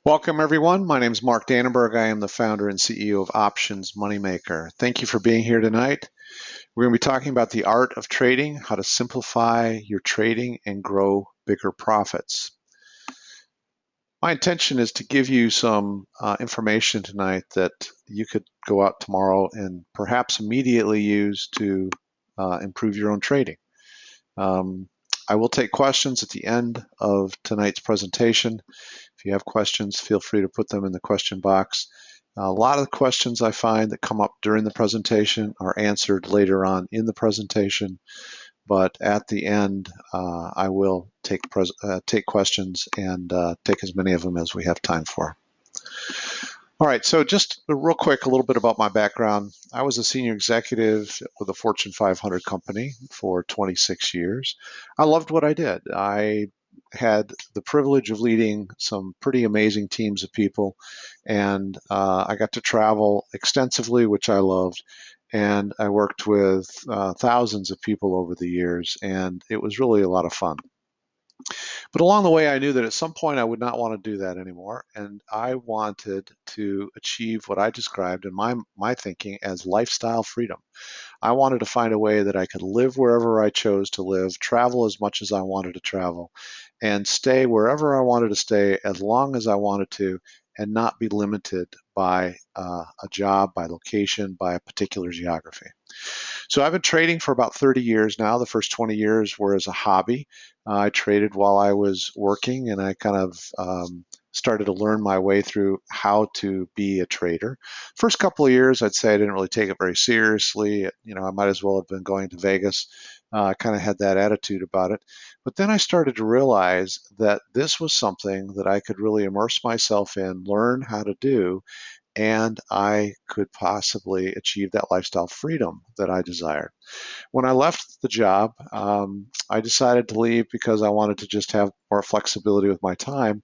Welcome, everyone. My name is Mark Dannenberg. I am the founder and CEO of Options Moneymaker. Thank you for being here tonight. We're going to be talking about the art of trading, how to simplify your trading and grow bigger profits. My intention is to give you some information tonight that you could go out tomorrow and perhaps immediately use to improve your own trading. Um, I will take questions at the end of tonight's presentation. If you have questions, feel free to put them in the question box. A lot of the questions I find that come up during the presentation are answered later on in the presentation, but at the end, I will take questions and take as many of them as we have time for. All right, so just real quick, a little bit about my background. I was a senior executive with a Fortune 500 company for 26 years. I loved what I did. I had the privilege of leading some pretty amazing teams of people, and I got to travel extensively, which I loved. And I worked with thousands of people over the years, and it was really a lot of fun. But along the way, I knew that at some point I would not want to do that anymore, and I wanted to achieve what I described in my thinking as lifestyle freedom. I wanted to find a way that I could live wherever I chose to live, travel as much as I wanted to travel, and stay wherever I wanted to stay as long as I wanted to, and not be limited by a job, by location, by a particular geography. So I've been trading for about 30 years now. The first 20 years were as a hobby. I traded while I was working, and I kind of started to learn my way through how to be a trader. First couple of years, I'd say I didn't really take it very seriously. I might as well have been going to Vegas. I kind of had that attitude about it. But then I started to realize that this was something that I could really immerse myself in, learn how to do, and I could possibly achieve that lifestyle freedom that I desired. When I left the job, I decided to leave because I wanted to just have more flexibility with my time.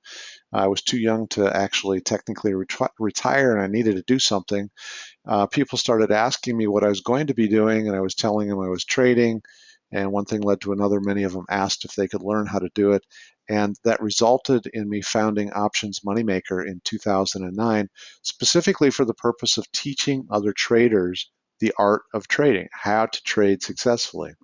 I was too young to actually technically retire, and I needed to do something. People started asking me what I was going to be doing, and I was telling them I was trading. And one thing led to another. Many of them asked if they could learn how to do it. And that resulted in me founding Options Moneymaker in 2009, specifically for the purpose of teaching other traders the art of trading, how to trade successfully.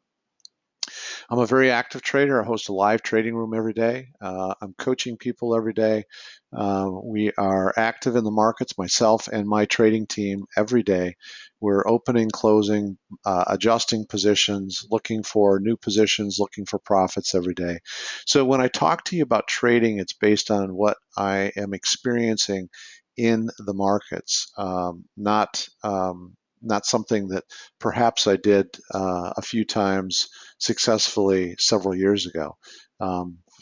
I'm a very active trader. I host a live trading room every day. I'm coaching people every day. We are active in the markets, myself and my trading team, every day. We're opening, closing, adjusting positions, looking for new positions, looking for profits every day. So when I talk to you about trading, it's based on what I am experiencing in the markets, not something that perhaps I did a few times successfully several years ago.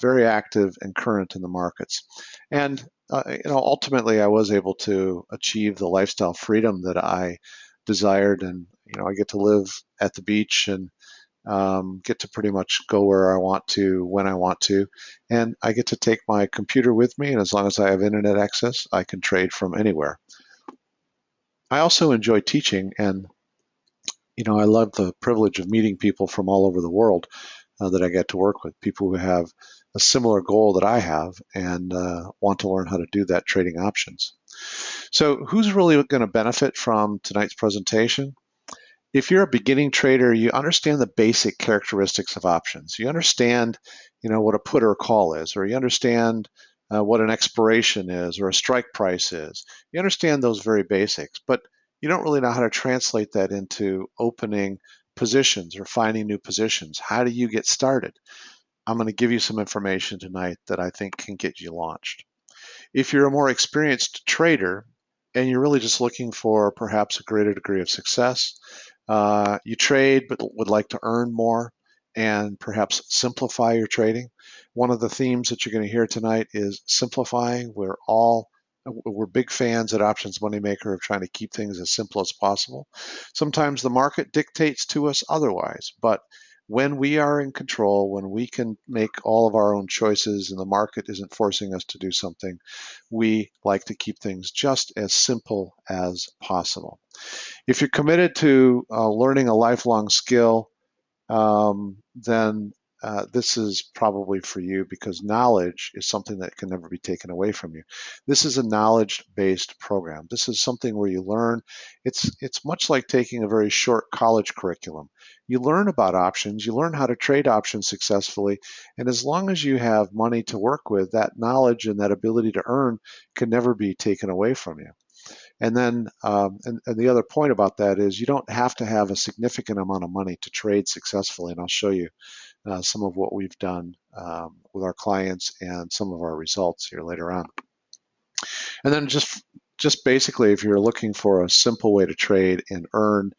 Very active and current in the markets. And ultimately, I was able to achieve the lifestyle freedom that I desired, and I get to live at the beach and get to pretty much go where I want to, when I want to, and I get to take my computer with me, and as long as I have internet access, I can trade from anywhere. I also enjoy teaching, and I love the privilege of meeting people from all over the world that I get to work with, people who have a similar goal that I have and want to learn how to do that trading options. So who's really going to benefit from tonight's presentation? If you're a beginning trader, you understand the basic characteristics of options. You understand, what a put or a call is, or you understand what an expiration is, or a strike price is. You understand those very basics, but you don't really know how to translate that into opening positions or finding new positions. How do you get started? I'm going to give you some information tonight that I think can get you launched. If you're a more experienced trader and you're really just looking for perhaps a greater degree of success, you trade but would like to earn more and perhaps simplify your trading. One of the themes that you're going to hear tonight is simplifying. We're big fans at Options Moneymaker of trying to keep things as simple as possible. Sometimes the market dictates to us otherwise, but when we are in control, when we can make all of our own choices and the market isn't forcing us to do something, we like to keep things just as simple as possible. If you're committed to learning a lifelong skill, then this is probably for you because knowledge is something that can never be taken away from you. This is a knowledge-based program. This is something where you learn. It's much like taking a very short college curriculum. You learn about options, you learn how to trade options successfully, and as long as you have money to work with, that knowledge and that ability to earn can never be taken away from you. And then, and the other point about that is you don't have to have a significant amount of money to trade successfully, and I'll show you some of what we've done with our clients and some of our results here later on. And then just basically, if you're looking for a simple way to trade and earn,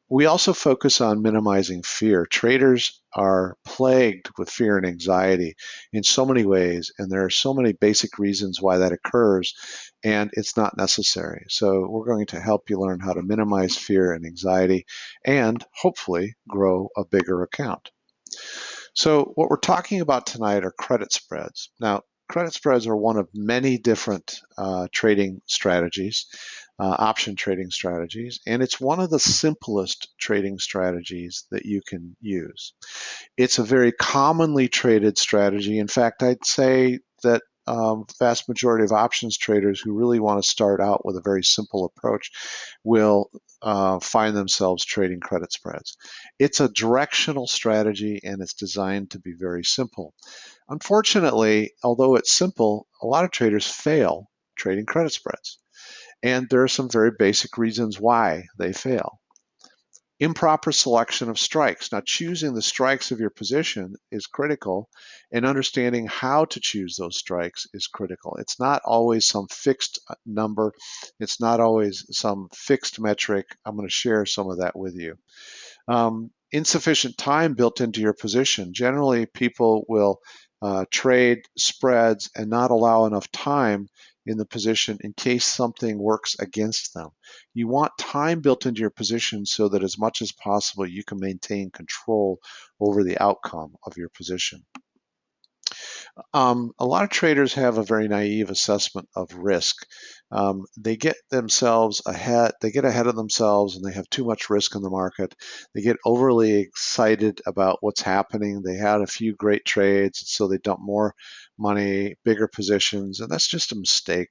we also focus on minimizing fear. Traders are plagued with fear and anxiety in so many ways, and there are so many basic reasons why that occurs, and it's not necessary. So we're going to help you learn how to minimize fear and anxiety and hopefully grow a bigger account. So what we're talking about tonight are credit spreads. Now, credit spreads are one of many different trading strategies, option trading strategies, and it's one of the simplest trading strategies that you can use. It's a very commonly traded strategy. In fact, I'd say that vast majority of options traders who really want to start out with a very simple approach will find themselves trading credit spreads. It's a directional strategy and it's designed to be very simple. Unfortunately, although it's simple, a lot of traders fail trading credit spreads. And there are some very basic reasons why they fail. Improper selection of strikes. Now, choosing the strikes of your position is critical, and understanding how to choose those strikes is critical. It's not always some fixed number. It's not always some fixed metric. I'm going to share some of that with you. Insufficient time built into your position. Generally, people will trade spreads and not allow enough time in the position in case something works against them. You want time built into your position so that as much as possible you can maintain control over the outcome of your position. A lot of traders have a very naive assessment of risk. They get ahead of themselves, and they have too much risk in the market. They get overly excited about what's happening. They had a few great trades, so they dump more money, bigger positions, and that's just a mistake.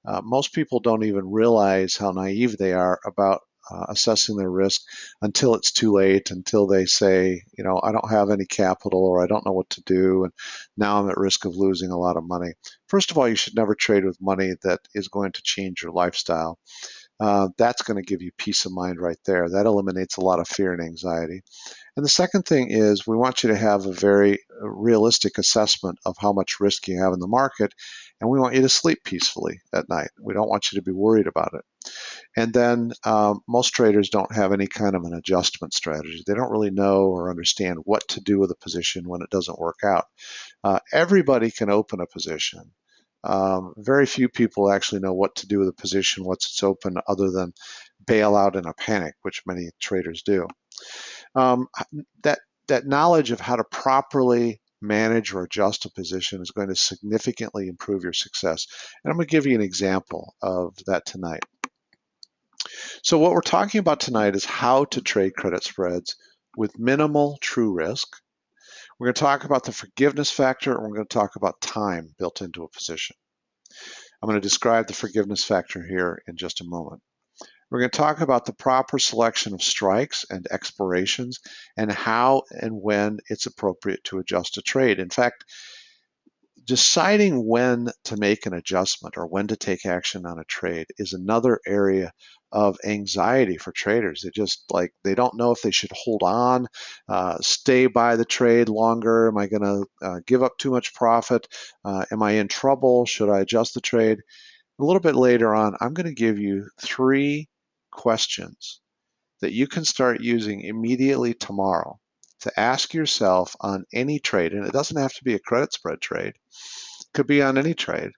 Most people don't even realize how naive they are about assessing their risk until it's too late, until they say, I don't have any capital, or I don't know what to do, and now I'm at risk of losing a lot of money. First of all, you should never trade with money that is going to change your lifestyle. That's going to give you peace of mind right there. That eliminates a lot of fear and anxiety. And the second thing is we want you to have a very realistic assessment of how much risk you have in the market, and we want you to sleep peacefully at night. We don't want you to be worried about it. And then most traders don't have any kind of an adjustment strategy. They don't really know or understand what to do with a position when it doesn't work out. Everybody can open a position. Very few people actually know what to do with a position once it's open, other than bail out in a panic, which many traders do. That knowledge of how to properly manage or adjust a position is going to significantly improve your success. And I'm going to give you an example of that tonight. So what we're talking about tonight is how to trade credit spreads with minimal true risk. We're going to talk about the forgiveness factor, and we're going to talk about time built into a position. I'm going to describe the forgiveness factor here in just a moment. We're going to talk about the proper selection of strikes and expirations and how and when it's appropriate to adjust a trade. In fact, deciding when to make an adjustment or when to take action on a trade is another area of anxiety for traders. They don't know if they should hold on, stay by the trade longer. Am I going to give up too much profit? Am I in trouble? Should I adjust the trade? A little bit later on, I'm going to give you 3 questions that you can start using immediately tomorrow to ask yourself on any trade, and it doesn't have to be a credit spread trade. It could be on any trade.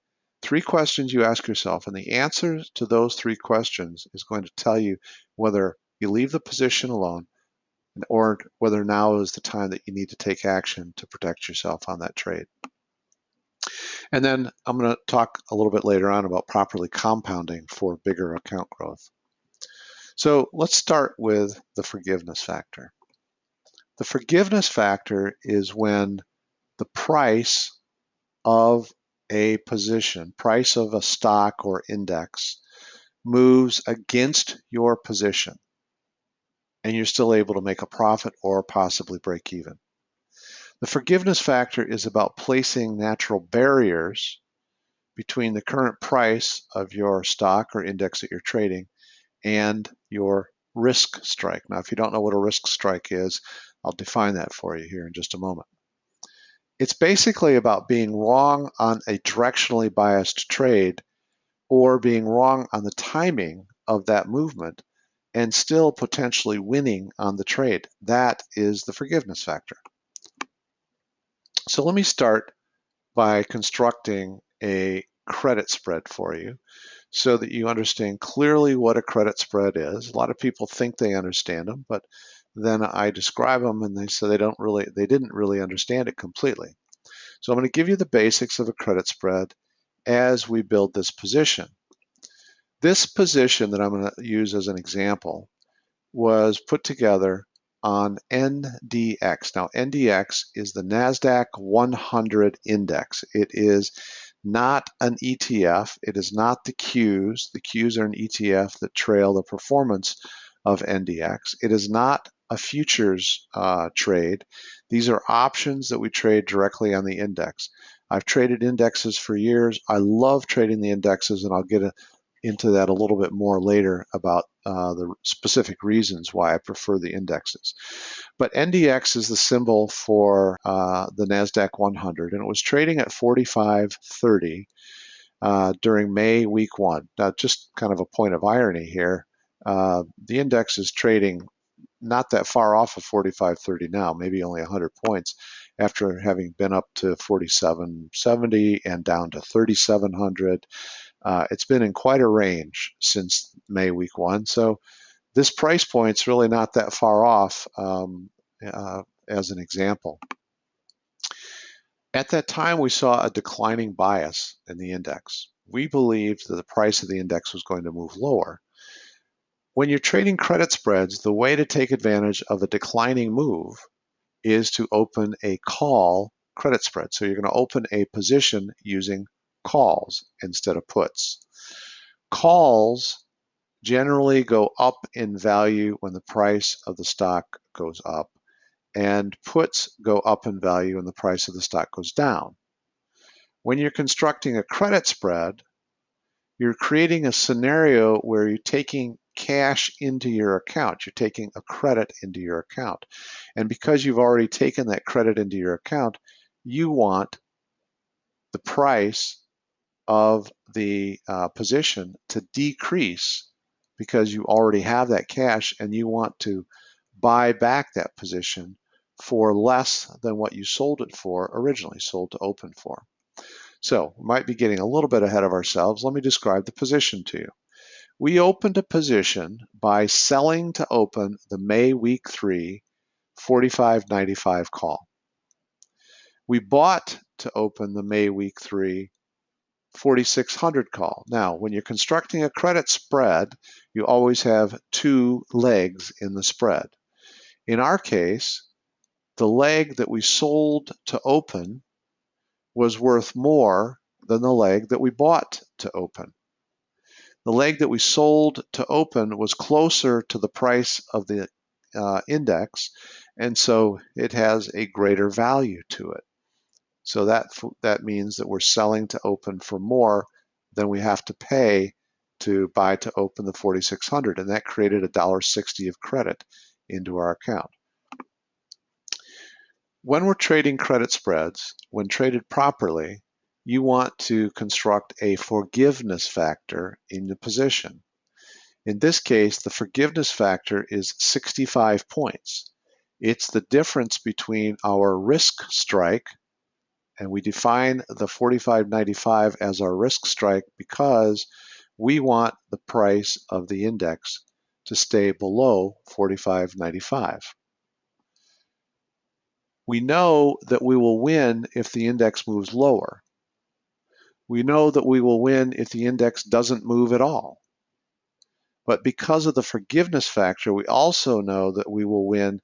3 questions you ask yourself, and the answer to those 3 questions is going to tell you whether you leave the position alone or whether now is the time that you need to take action to protect yourself on that trade. And then I'm going to talk a little bit later on about properly compounding for bigger account growth. So let's start with the forgiveness factor. The forgiveness factor is when the price of a position, price of a stock or index, moves against your position and you're still able to make a profit or possibly break even. The forgiveness factor is about placing natural barriers between the current price of your stock or index that you're trading and your risk strike. Now, if you don't know what a risk strike is, I'll define that for you here in just a moment. It's basically about being wrong on a directionally biased trade or being wrong on the timing of that movement and still potentially winning on the trade. That is the forgiveness factor. So let me start by constructing a credit spread for you so that you understand clearly what a credit spread is. A lot of people think they understand them, but then I describe them and they say they didn't really understand it completely. So I'm going to give you the basics of a credit spread as we build this position. This position that I'm going to use as an example was put together on NDX. Now, NDX is the NASDAQ 100 index. It is not an ETF. It is not the Qs. The Qs are an ETF that trail the performance of NDX. It is not a futures trade. These are options that we trade directly on the index. I've traded indexes for years. I love trading the indexes, and I'll get into that a little bit more later about the specific reasons why I prefer the indexes. But NDX is the symbol for the NASDAQ 100, and it was trading at 45.30 during May week 1. Now, just kind of a point of irony here, the index is trading not that far off of 45.30 now, maybe only 100 points after having been up to 47.70 and down to 3700. It's been in quite a range since May week 1, so this price point's really not that far off as an example. At that time, we saw a declining bias in the index. We believed that the price of the index was going to move lower. When you're trading credit spreads, the way to take advantage of a declining move is to open a call credit spread. So you're going to open a position using calls instead of puts. Calls generally go up in value when the price of the stock goes up, and puts go up in value when the price of the stock goes down. When you're constructing a credit spread, you're creating a scenario where you're taking cash into your account. You're taking a credit into your account. And because you've already taken that credit into your account, you want the price of the position to decrease because you already have that cash and you want to buy back that position for less than what you sold it for originally, sold to open for. So we might be getting a little bit ahead of ourselves. Let me describe the position to you. We opened a position by selling to open the May week 3 45.95 call. We bought to open the May week 3 4600 call. Now, when you're constructing a credit spread, you always have two legs in the spread. In our case, the leg that we sold to open was worth more than the leg that we bought to open. The leg that we sold to open was closer to the price of the index, and so it has a greater value to it. So that means that we're selling to open for more than we have to pay to buy to open the 4600, and that created $1.60 of credit into our account. When we're trading credit spreads, when traded properly, you want to construct a forgiveness factor in the position. In this case, the forgiveness factor is 65 points. It's the difference between our risk strike, and we define the 45.95 as our risk strike because we want the price of the index to stay below 45.95. We know that we will win if the index moves lower. We know that we will win if the index doesn't move at all. But because of the forgiveness factor, we also know that we will win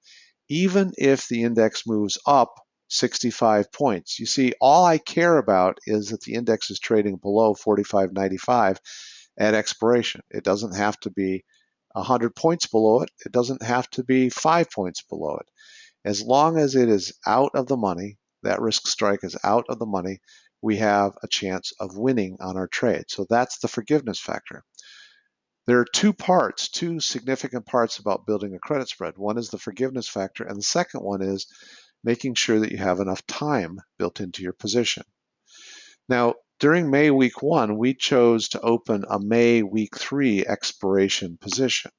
even if the index moves up 65 points. You see, all I care about is that the index is trading below 45.95 at expiration. It doesn't have to be 100 points below it. It doesn't have to be 5 points below it. As long as it is out of the money, that risk strike is out of the money, we have a chance of winning on our trade. So that's the forgiveness factor. There are two significant parts about building a credit spread. One is the forgiveness factor, and the second one is making sure that you have enough time built into your position. Now, during May week 1, we chose to open a May week 3 expiration position.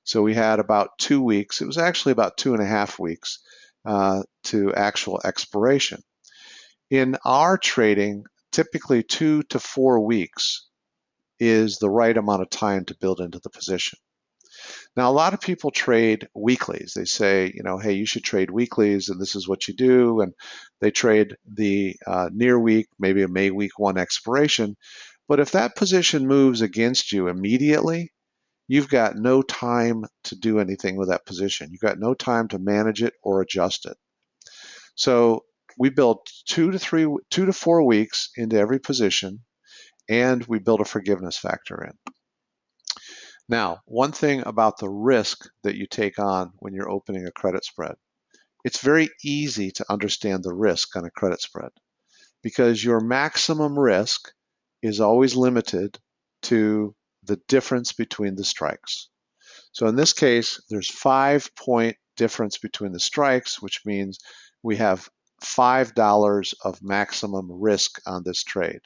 So we had about 2 weeks. It was actually about 2.5 weeks to actual expiration. In our trading, typically 2 to 4 weeks is the right amount of time to build into the position. Now, a lot of people trade weeklies. They say, hey, you should trade weeklies, and this is what you do. And they trade the near week, maybe a May week 1 expiration. But if that position moves against you immediately, you've got no time to do anything with that position. You've got no time to manage it or adjust it. So we built 2 to 4 weeks into every position, and we build a forgiveness factor in. Now, one thing about the risk that you take on when you're opening a credit spread, it's very easy to understand the risk on a credit spread because your maximum risk is always limited to the difference between the strikes. So in this case, there's 5-point difference between the strikes, which means we have $5 of maximum risk on this trade.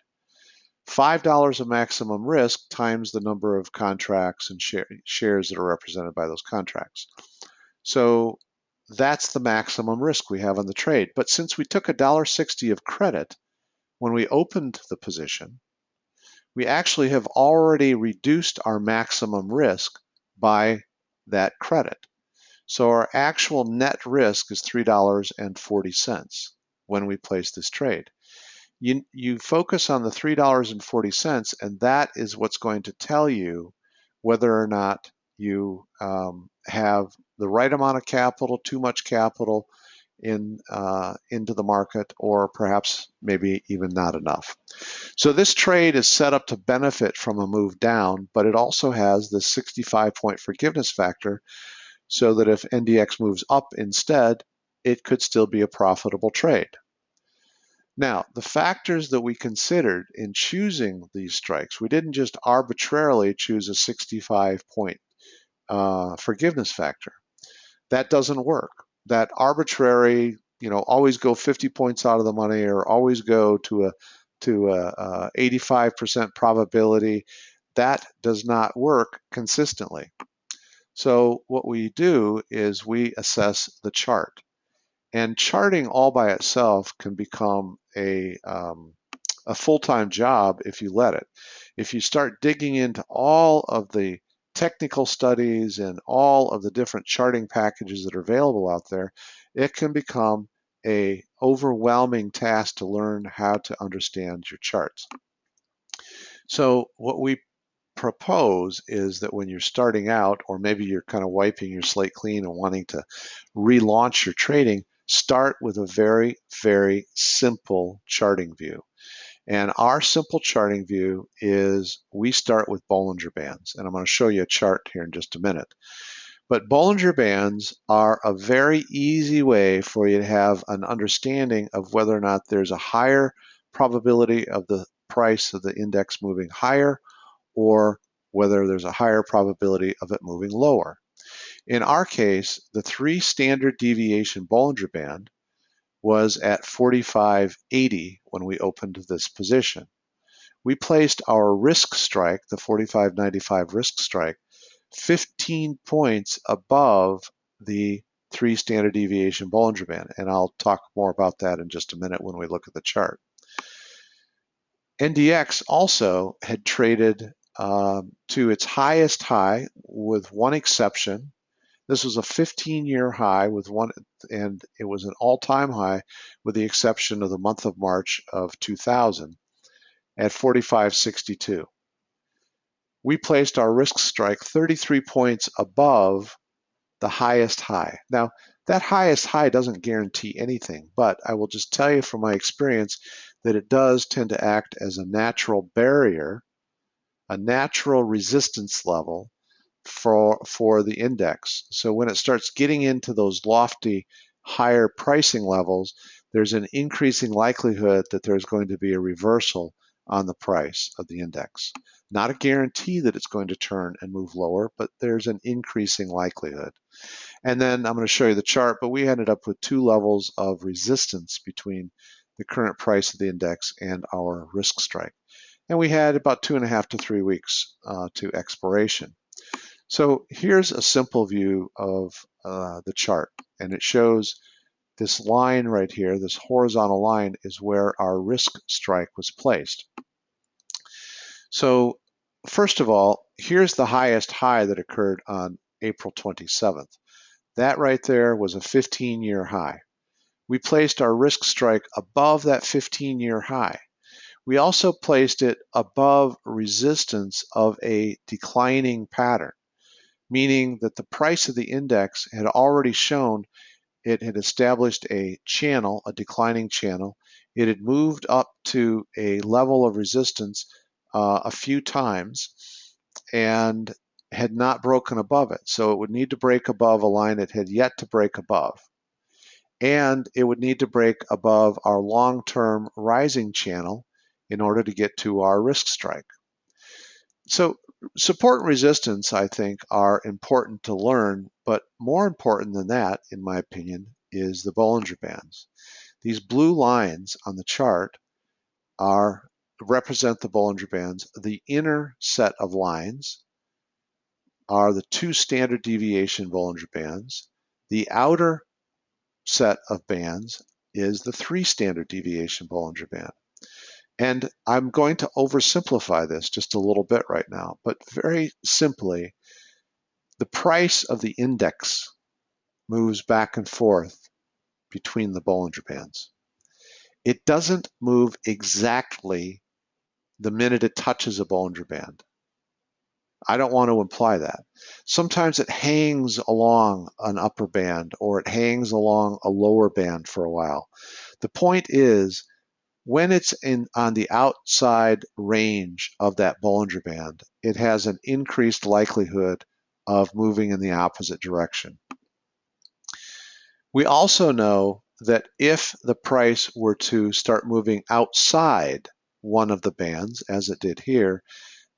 $5 of maximum risk times the number of contracts and shares that are represented by those contracts. So that's the maximum risk we have on the trade. But since we took $1.60 of credit when we opened the position, we actually have already reduced our maximum risk by that credit. So our actual net risk is $3.40 when we place this trade. You focus on the $3.40, and that is what's going to tell you whether or not you have the right amount of capital, too much capital into the market, or perhaps maybe even not enough. So this trade is set up to benefit from a move down, but it also has the 65-point forgiveness factor so that if NDX moves up instead, it could still be a profitable trade. Now, the factors that we considered in choosing these strikes, we didn't just arbitrarily choose a 65-point forgiveness factor. That doesn't work. That arbitrary, always go 50 points out of the money or always go to a 85% probability, that does not work consistently. So what we do is we assess the chart. And charting all by itself can become a full-time job if you let it. If you start digging into all of the technical studies and all of the different charting packages that are available out there, it can become an overwhelming task to learn how to understand your charts. So what we propose is that when you're starting out, or maybe you're kind of wiping your slate clean and wanting to relaunch your trading, start with a very, very simple charting view. And our simple charting view is we start with Bollinger Bands. And I'm going to show you a chart here in just a minute. But Bollinger Bands are a very easy way for you to have an understanding of whether or not there's a higher probability of the price of the index moving higher, or whether there's a higher probability of it moving lower. In our case, the 3 standard deviation Bollinger Band was at 45.80 when we opened this position. We placed our risk strike, the 45.95 risk strike, 15 points above the 3 standard deviation Bollinger Band, and I'll talk more about that in just a minute when we look at the chart. NDX also had traded to its highest high with one exception. This was a 15-year high with one, and it was an all-time high with the exception of the month of March of 2000 at 45.62. We placed our risk strike 33 points above the highest high. Now, That highest high doesn't guarantee anything, but I will just tell you from my experience that it does tend to act as a natural barrier, a natural resistance level for the index. So when it starts getting into those lofty, higher pricing levels, there's an increasing likelihood that there's going to be a reversal on the price of the index. Not a guarantee that it's going to turn and move lower, but there's an increasing likelihood. And then I'm going to show you the chart, but we ended up with two levels of resistance between the current price of the index and our risk strike. And we had about 2.5 to 3 weeks to expiration. So here's a simple view of the chart, and it shows this line right here, this horizontal line, is where our risk strike was placed. So first of all, here's the highest high that occurred on April 27th. That right there was a 15-year high. We placed our risk strike above that 15-year high. We also placed it above resistance of a declining pattern, meaning that the price of the index had already shown it had established a channel, a declining channel. It had moved up to a level of resistance a few times and had not broken above it. So it would need to break above a line it had yet to break above. And it would need to break above our long-term rising channel in order to get to our risk strike. So support and resistance, I think, are important to learn, but more important than that, in my opinion, is the Bollinger Bands. These blue lines on the chart represent the Bollinger Bands. The inner set of lines are the 2 standard deviation Bollinger Bands. The outer set of bands is the 3 standard deviation Bollinger Band. And I'm going to oversimplify this just a little bit right now, but very simply, the price of the index moves back and forth between the Bollinger Bands. It doesn't move exactly the minute it touches a Bollinger Band. I don't want to imply that. Sometimes it hangs along an upper band or it hangs along a lower band for a while. The point is, when it's on the outside range of that Bollinger Band, it has an increased likelihood of moving in the opposite direction. We also know that if the price were to start moving outside one of the bands, as it did here,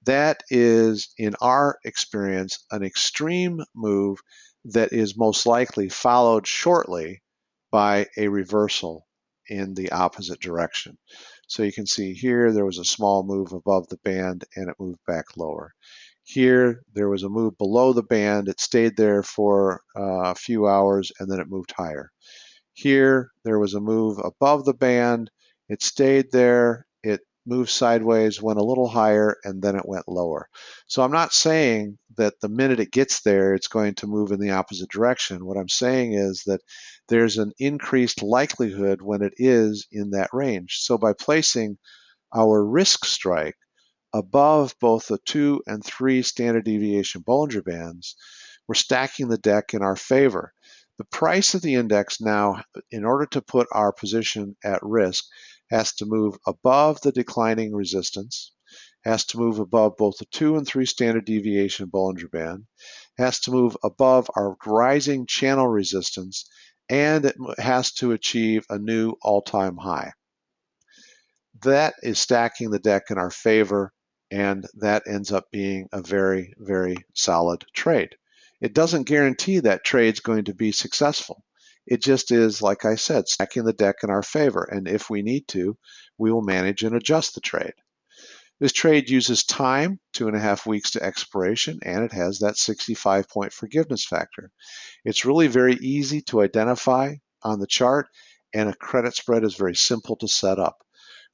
that is, in our experience, an extreme move that is most likely followed shortly by a reversal in the opposite direction. So you can see here there was a small move above the band and it moved back lower. Here there was a move below the band, it stayed there for a few hours and then it moved higher. Here there was a move above the band, it stayed there, it moved sideways, went a little higher, and then it went lower. So I'm not saying that the minute it gets there, it's going to move in the opposite direction. What I'm saying is that there's an increased likelihood when it is in that range. So by placing our risk strike above both the 2 and 3 standard deviation Bollinger Bands, we're stacking the deck in our favor. The price of the index now, in order to put our position at risk, has to move above the declining resistance, has to move above both the 2 and 3 standard deviation Bollinger Band, has to move above our rising channel resistance, and it has to achieve a new all-time high. That is stacking the deck in our favor, and that ends up being a very, very solid trade. It doesn't guarantee that trade's going to be successful. It just is, like I said, stacking the deck in our favor, and if we need to, we will manage and adjust the trade. This trade uses time, 2.5 weeks to expiration, and it has that 65-point forgiveness factor. It's really very easy to identify on the chart, and a credit spread is very simple to set up.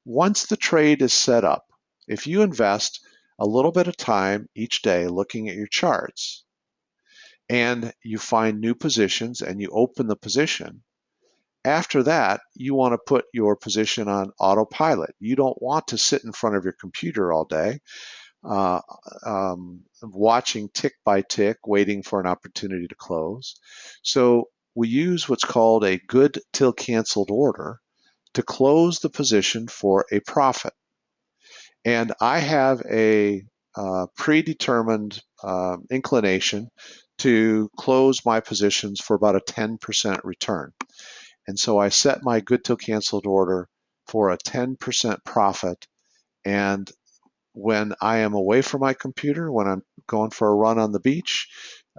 Once the trade is set up, if you invest a little bit of time each day looking at your charts, and you find new positions and you open the position, after that, you want to put your position on autopilot. You don't want to sit in front of your computer all day watching tick by tick, waiting for an opportunity to close. So we use what's called a good till canceled order to close the position for a profit. And I have a predetermined inclination to close my positions for about a 10% return. And so I set my good till canceled order for a 10% profit. And when I am away from my computer, when I'm going for a run on the beach,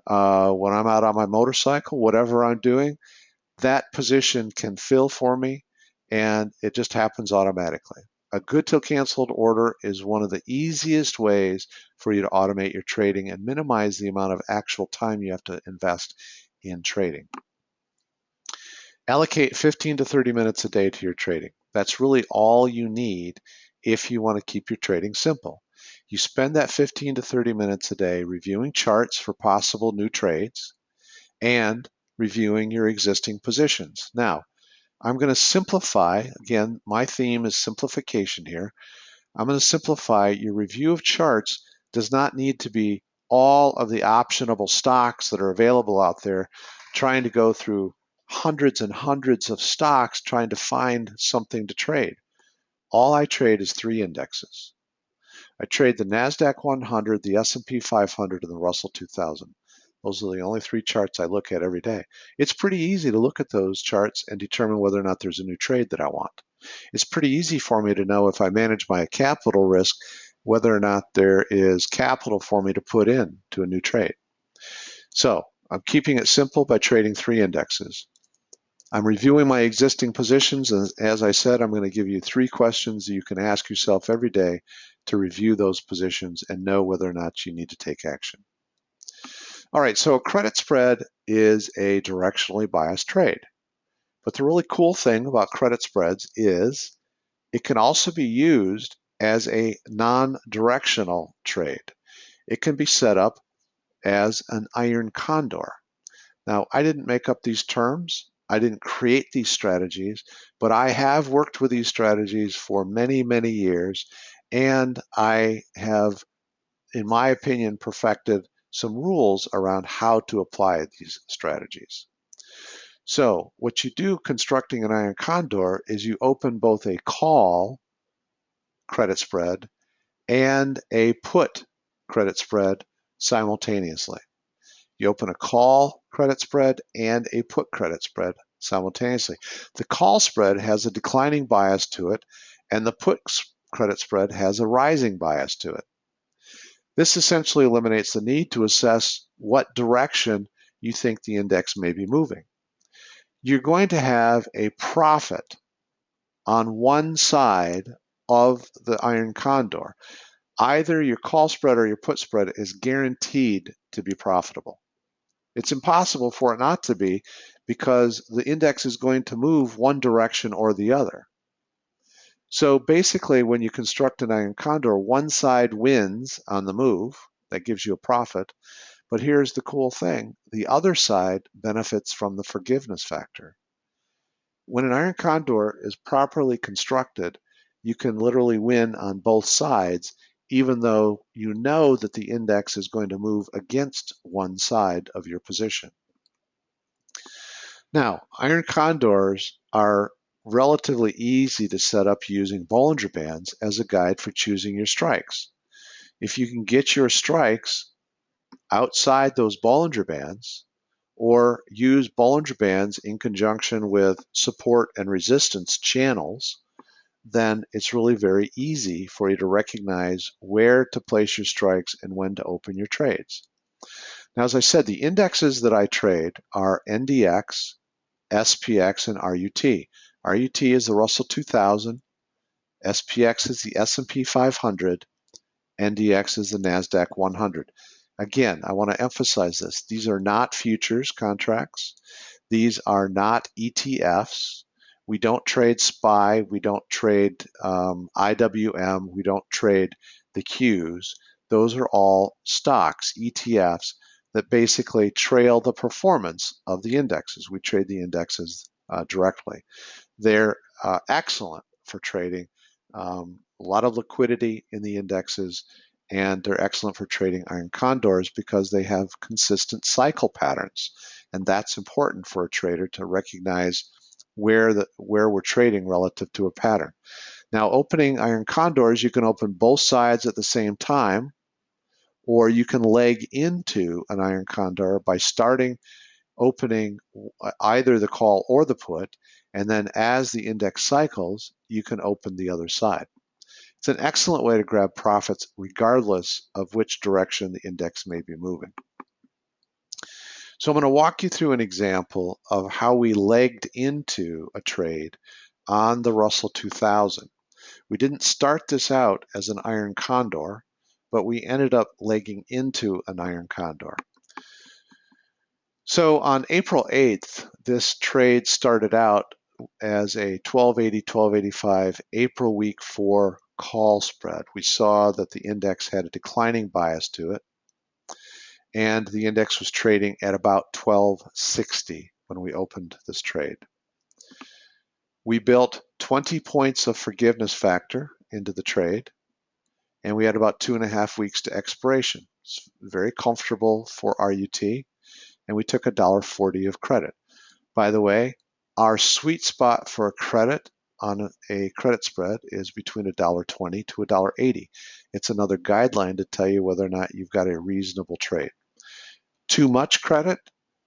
when I'm out on my motorcycle, whatever I'm doing, that position can fill for me, and it just happens automatically. A good till canceled order is one of the easiest ways for you to automate your trading and minimize the amount of actual time you have to invest in trading. Allocate 15 to 30 minutes a day to your trading. That's really all you need if you want to keep your trading simple. You spend that 15 to 30 minutes a day reviewing charts for possible new trades and reviewing your existing positions. Now, I'm going to simplify. Again, my theme is simplification here. I'm going to simplify. Your review of charts does not need to be all of the optionable stocks that are available out there, trying to go through hundreds and hundreds of stocks trying to find something to trade. All I trade is 3 indexes. I trade the NASDAQ 100, the S&P 500, and the Russell 2000. Those are the only 3 charts I look at every day. It's pretty easy to look at those charts and determine whether or not there's a new trade that I want. It's pretty easy for me to know if I manage my capital risk, whether or not there is capital for me to put in to a new trade. So I'm keeping it simple by trading 3 indexes. I'm reviewing my existing positions, and as I said, I'm going to give you 3 questions that you can ask yourself every day to review those positions and know whether or not you need to take action. All right, so a credit spread is a directionally biased trade. But the really cool thing about credit spreads is it can also be used as a non-directional trade. It can be set up as an iron condor. Now, I didn't make up these terms. I didn't create these strategies, but I have worked with these strategies for many, many years, and I have, in my opinion, perfected some rules around how to apply these strategies. So what you do constructing an iron condor is you open both a call credit spread and a put credit spread simultaneously. You open a call credit spread and a put credit spread simultaneously. The call spread has a declining bias to it, and the put credit spread has a rising bias to it. This essentially eliminates the need to assess what direction you think the index may be moving. You're going to have a profit on one side of the iron condor. Either your call spread or your put spread is guaranteed to be profitable. It's impossible for it not to be because the index is going to move one direction or the other. So basically, when you construct an iron condor, one side wins on the move. That gives you a profit. But here's the cool thing. The other side benefits from the forgiveness factor. When an iron condor is properly constructed, you can literally win on both sides, even though you know that the index is going to move against one side of your position. Now, iron condors are relatively easy to set up using Bollinger Bands as a guide for choosing your strikes. If you can get your strikes outside those Bollinger Bands, or use Bollinger Bands in conjunction with support and resistance channels, then it's really very easy for you to recognize where to place your strikes and when to open your trades. Now, as I said, the indexes that I trade are NDX, SPX, and RUT. RUT is the Russell 2000, SPX is the S&P 500, NDX is the NASDAQ 100. Again, I want to emphasize this. These are not futures contracts. These are not ETFs. We don't trade SPY. We don't trade IWM. We don't trade the Qs. Those are all stocks, ETFs, that basically trail the performance of the indexes. We trade the indexes directly. They're excellent for trading. A lot of liquidity in the indexes, and they're excellent for trading iron condors because they have consistent cycle patterns. And that's important for a trader to recognize where we're trading relative to a pattern. Now, opening iron condors, you can open both sides at the same time, or you can leg into an iron condor by opening either the call or the put, and then as the index cycles, you can open the other side. It's an excellent way to grab profits regardless of which direction the index may be moving. So I'm going to walk you through an example of how we legged into a trade on the Russell 2000. We didn't start this out as an iron condor, but we ended up legging into an iron condor. So on April 8th, this trade started out as a 1280, 1285 April week 4 call spread. We saw that the index had a declining bias to it, and the index was trading at about 1260 when we opened this trade. We built 20 points of forgiveness factor into the trade, and we had about 2.5 weeks to expiration. It's very comfortable for RUT, and we took $1.40 of credit. By the way, our sweet spot for a credit on a credit spread is between $1.20 to $1.80. It's another guideline to tell you whether or not you've got a reasonable trade. Too much credit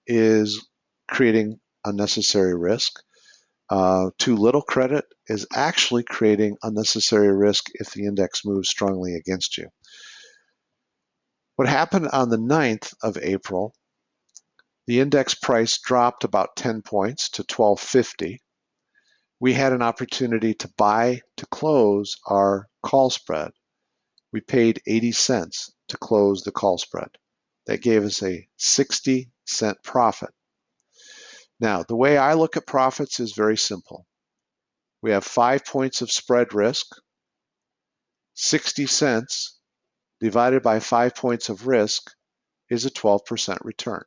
is creating unnecessary risk. Too little credit is actually creating unnecessary risk if the index moves strongly against you. What happened on the 9th of April, the index price dropped about 10 points to 1250. We had an opportunity to buy to close our call spread. We paid 80 cents to close the call spread. That gave us a 60-cent profit. Now, the way I look at profits is very simple. We have 5 points of spread risk. 60 cents divided by 5 points of risk is a 12% return.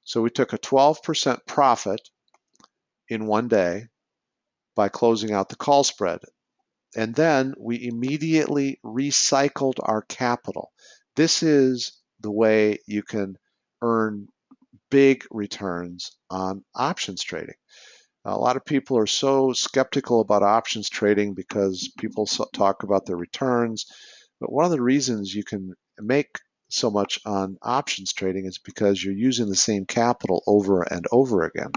So we took a 12% profit in one day by closing out the call spread. And then we immediately recycled our capital. This is the way you can earn big returns on options trading. A lot of people are so skeptical about options trading because people talk about their returns. But one of the reasons you can make so much on options trading is because you're using the same capital over and over again.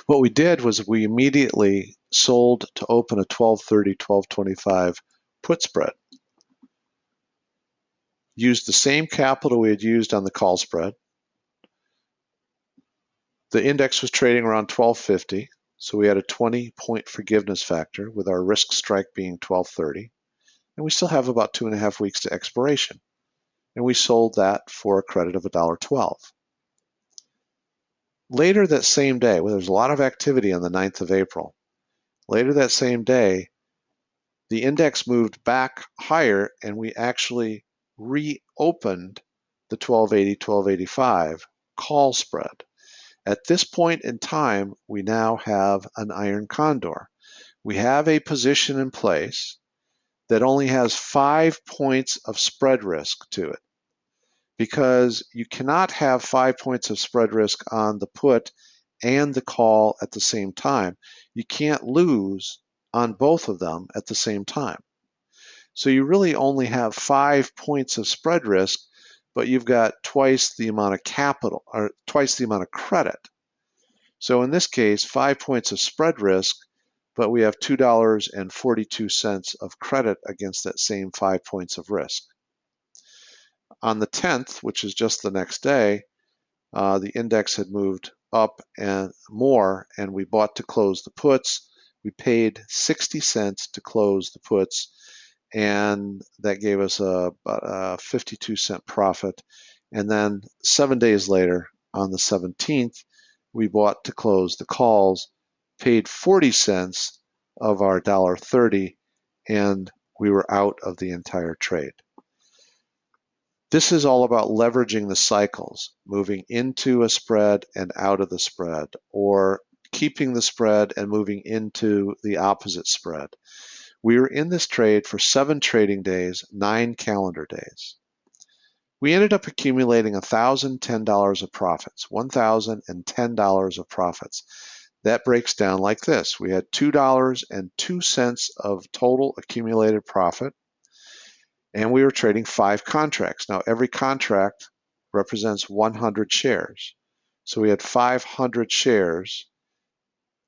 What we did was we immediately sold to open a 1230, 1225 put spread. Used the same capital we had used on the call spread. The index was trading around 1250, so we had a 20-point forgiveness factor with our risk strike being 1230. And we still have about 2.5 weeks to expiration. And we sold that for a credit of $1.12. Later that same day, well, there's a lot of activity on the 9th of April. Later that same day, the index moved back higher and we actually reopened the 1280, 1285 call spread. At this point in time, we now have an iron condor. We have a position in place that only has 5 points of spread risk to it, because you cannot have 5 points of spread risk on the put and the call at the same time. You can't lose on both of them at the same time. So you really only have 5 points of spread risk, but you've got twice the amount of capital, or twice the amount of credit. So in this case, 5 points of spread risk, but we have $2.42 of credit against that same 5 points of risk. On the 10th, which is just the next day, the index had moved up and more, and we bought to close the puts. We paid 60 cents to close the puts, and that gave us about a 52-cent profit. And then 7 days later, on the 17th, we bought to close the calls, paid 40 cents of our $1.30, and we were out of the entire trade. This is all about leveraging the cycles, moving into a spread and out of the spread, or keeping the spread and moving into the opposite spread. We were in this trade for 7 trading days, 9 calendar days. We ended up accumulating $1,010 of profits, $1,010 of profits. That breaks down like this. We had $2.02 of total accumulated profit, and we were trading 5 contracts. Now, every contract represents 100 shares. So we had 500 shares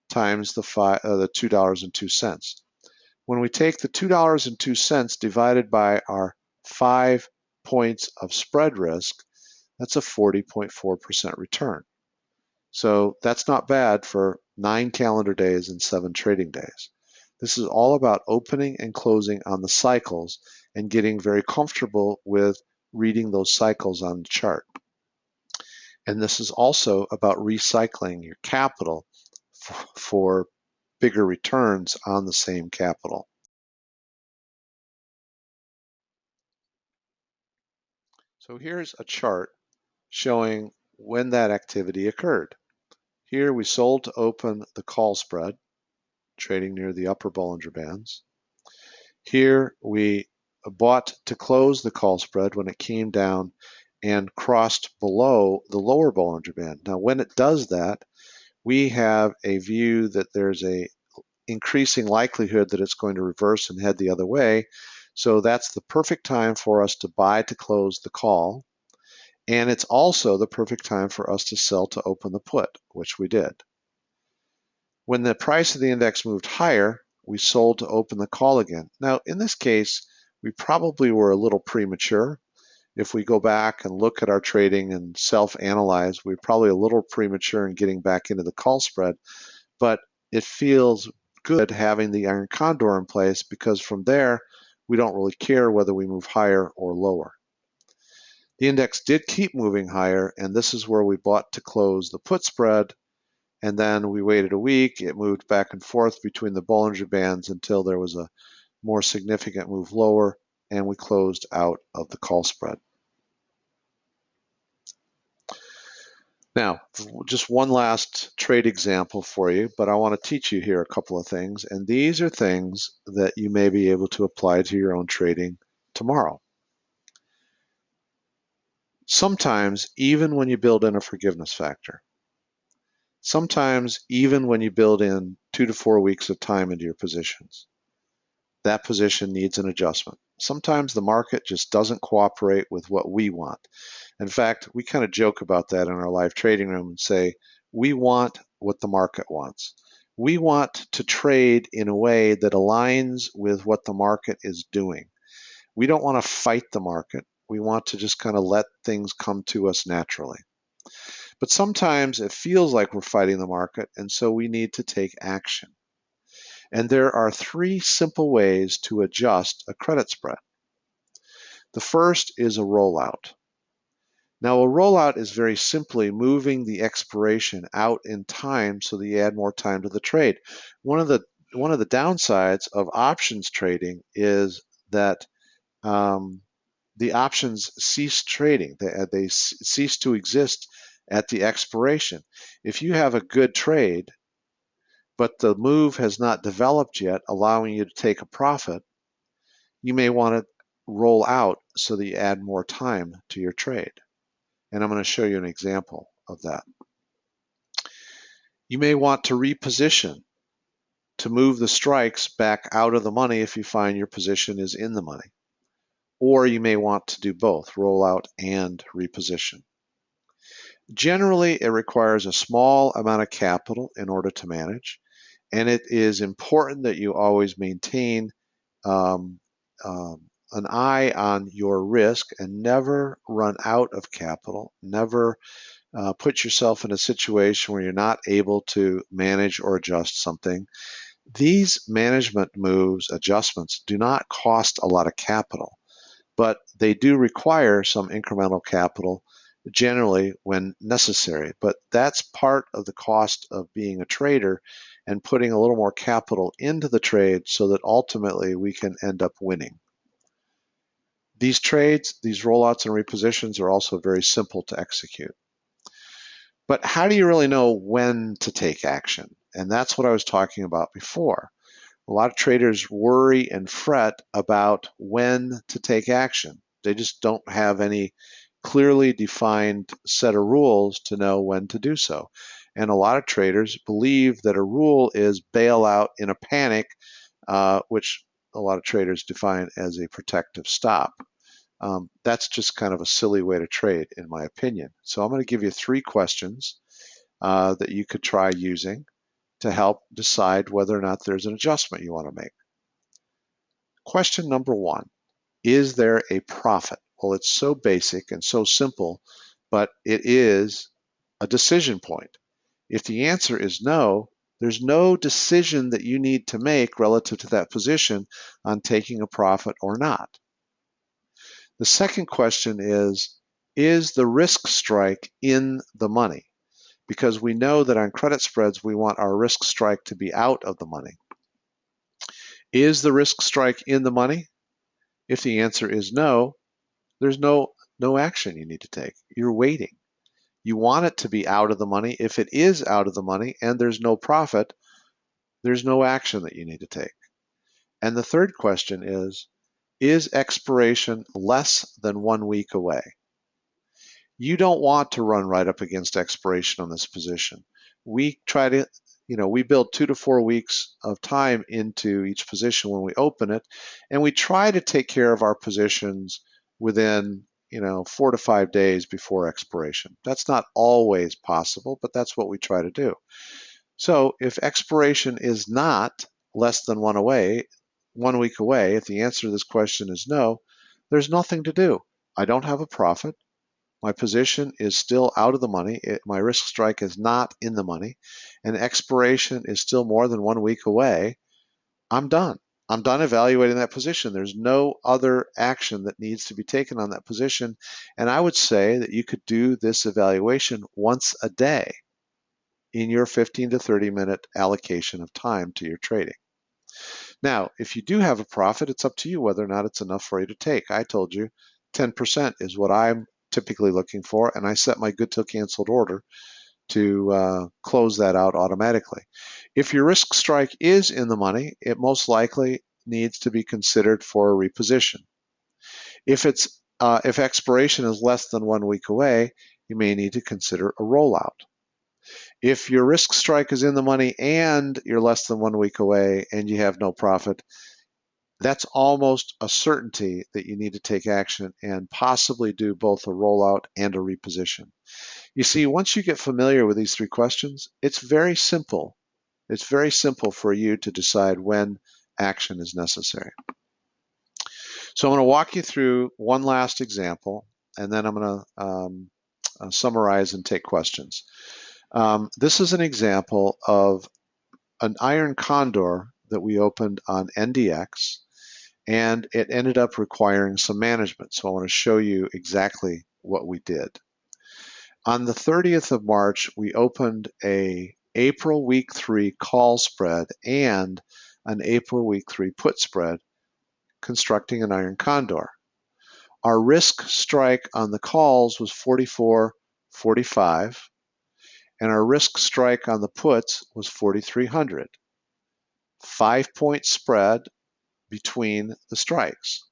times the $2.02. When we take the $2.02 divided by our 5 points of spread risk, that's a 40.4% return. So that's not bad for 9 calendar days and 7 trading days. This is all about opening and closing on the cycles and getting very comfortable with reading those cycles on the chart. And this is also about recycling your capital for bigger returns on the same capital. So here's a chart showing when that activity occurred. Here we sold to open the call spread, trading near the upper Bollinger Bands. Here we bought to close the call spread when it came down and crossed below the lower Bollinger Band. Now when it does that, we have a view that there's a increasing likelihood that it's going to reverse and head the other way. So that's the perfect time for us to buy to close the call. And it's also the perfect time for us to sell to open the put, which we did. When the price of the index moved higher, we sold to open the call again. Now, in this case, we probably were a little premature. If we go back and look at our trading and self-analyze, we're probably a little premature in getting back into the call spread, but it feels good having the iron condor in place because from there, we don't really care whether we move higher or lower. The index did keep moving higher, and this is where we bought to close the put spread, and then we waited a week. It moved back and forth between the Bollinger Bands until there was a more significant move lower, and we closed out of the call spread. Now, just one last trade example for you, but I want to teach you here a couple of things, and these are things that you may be able to apply to your own trading tomorrow. Sometimes, even when you build in a forgiveness factor, sometimes even when you build in 2 to 4 weeks of time into your positions, that position needs an adjustment. Sometimes the market just doesn't cooperate with what we want. In fact, we kind of joke about that in our live trading room and say, we want what the market wants. We want to trade in a way that aligns with what the market is doing. We don't want to fight the market. We want to just kind of let things come to us naturally. But sometimes it feels like we're fighting the market, and so we need to take action. And there are 3 simple ways to adjust a credit spread. The first is a rollout. Now, a rollout is very simply moving the expiration out in time so that you add more time to the trade. One of the downsides of options trading is that the options cease trading. They cease to exist at the expiration. If you have a good trade, but the move has not developed yet, allowing you to take a profit, you may want to roll out so that you add more time to your trade. And I'm going to show you an example of that. You may want to reposition to move the strikes back out of the money if you find your position is in the money. Or you may want to do both, roll out and reposition. Generally, it requires a small amount of capital in order to manage, and it is important that you always maintain an eye on your risk and never run out of capital, never put yourself in a situation where you're not able to manage or adjust something. These management moves, adjustments, do not cost a lot of capital, but they do require some incremental capital generally when necessary. But that's part of the cost of being a trader and putting a little more capital into the trade so that ultimately we can end up winning. These trades, these rollouts and repositions are also very simple to execute. But how do you really know when to take action? And that's what I was talking about before. A lot of traders worry and fret about when to take action. They just don't have any clearly defined set of rules to know when to do so. And a lot of traders believe that a rule is bail out in a panic, which a lot of traders define as a protective stop. That's just kind of a silly way to trade, in my opinion. So I'm going to give you 3 questions that you could try using to help decide whether or not there's an adjustment you want to make. Question number 1, is there a profit? Well, it's so basic and so simple, but it is a decision point. If the answer is no, there's no decision that you need to make relative to that position on taking a profit or not. The second question is the risk strike in the money? Because we know that on credit spreads, we want our risk strike to be out of the money. Is the risk strike in the money? If the answer is no, there's no action you need to take. You're waiting. You want it to be out of the money. If it is out of the money and there's no profit, there's no action that you need to take. And the third question is expiration less than 1 week away? You don't want to run right up against expiration on this position. We try to, we build 2 to 4 weeks of time into each position when we open it, and we try to take care of our positions within, 4 to 5 days before expiration. That's not always possible, but that's what we try to do. So if expiration is not less than 1 week away, if the answer to this question is no, there's nothing to do. I don't have a profit. My position is still out of the money. My risk strike is not in the money, and expiration is still more than 1 week away. I'm done. I'm done evaluating that position. There's no other action that needs to be taken on that position. And I would say that you could do this evaluation once a day in your 15 to 30 minute allocation of time to your trading. Now, if you do have a profit, it's up to you whether or not it's enough for you to take. I told you 10% is what I'm typically looking for, and I set my good till canceled order to close that out automatically. If your risk strike is in the money, it most likely needs to be considered for a reposition. If expiration is less than 1 week away, you may need to consider a rollout. If your risk strike is in the money and you're less than 1 week away and you have no profit, that's almost a certainty that you need to take action and possibly do both a rollout and a reposition. You see, once you get familiar with these 3 questions, it's very simple. It's very simple for you to decide when action is necessary. So I'm going to walk you through one last example, and then I'm going to summarize and take questions. This is an example of an iron condor that we opened on NDX, and it ended up requiring some management. So I want to show you exactly what we did. On the 30th of March, we opened a April week 3 call spread and an April week 3 put spread, constructing an iron condor. Our risk strike on the calls was 44.45, and our risk strike on the puts was 4,300. 5-point spread between the strikes.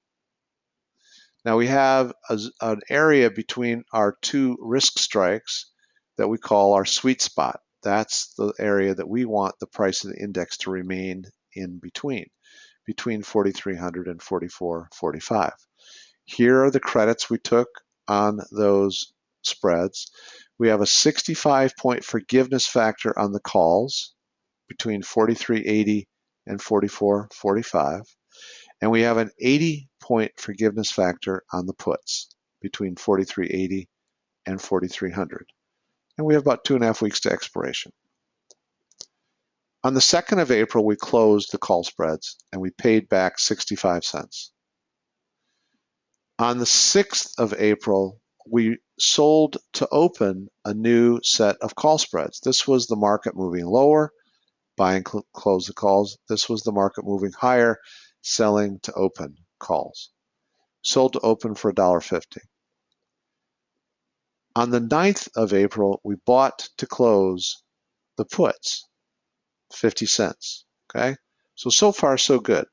Now we have an area between our 2 risk strikes that we call our sweet spot. That's the area that we want the price of the index to remain in between 4,300 and 44.45. Here are the credits we took on those spreads. We have a 65-point forgiveness factor on the calls between 43.80 and 44.45. And we have an 80-point forgiveness factor on the puts between 43.80 and 4,300. And we have about 2.5 weeks to expiration. On the 2nd of April, we closed the call spreads and we paid back 65 cents. On the 6th of April, we sold to open a new set of call spreads. This was the market moving lower, buy and close the calls. This was the market moving higher, selling to open calls. Sold to open for $1.50. On the 9th of April, we bought to close the puts, 50 cents, okay? So far, so good.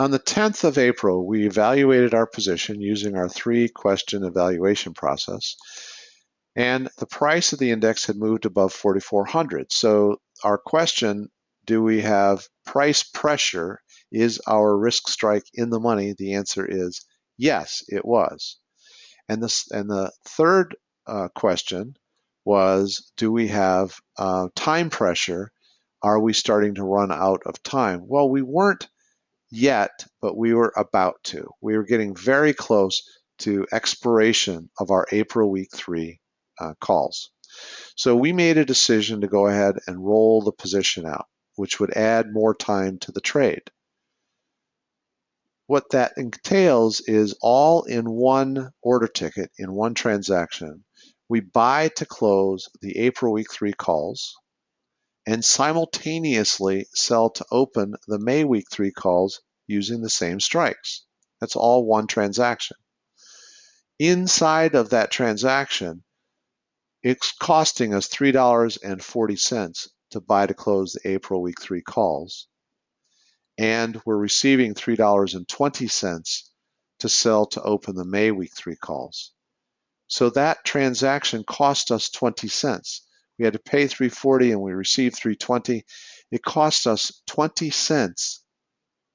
On the 10th of April, we evaluated our position using our 3-question evaluation process, and the price of the index had moved above 4,400. So our question, do we have price pressure? Is our risk strike in the money? The answer is yes, it was. And the third question was, do we have time pressure? Are we starting to run out of time? Well, we weren't yet, but we were about to. We were getting very close to expiration of our April week 3 calls. So we made a decision to go ahead and roll the position out, which would add more time to the trade. What that entails is all in one order ticket, in one transaction, we buy to close the April week 3 calls and simultaneously sell to open the May week 3 calls using the same strikes. That's all one transaction. Inside of that transaction, it's costing us $3.40 to buy to close the April week 3 calls, and we're receiving $3.20 to sell to open the May week 3 calls. So that transaction cost us 20 cents. We had to pay $3.40 and we received $3.20. It cost us 20 cents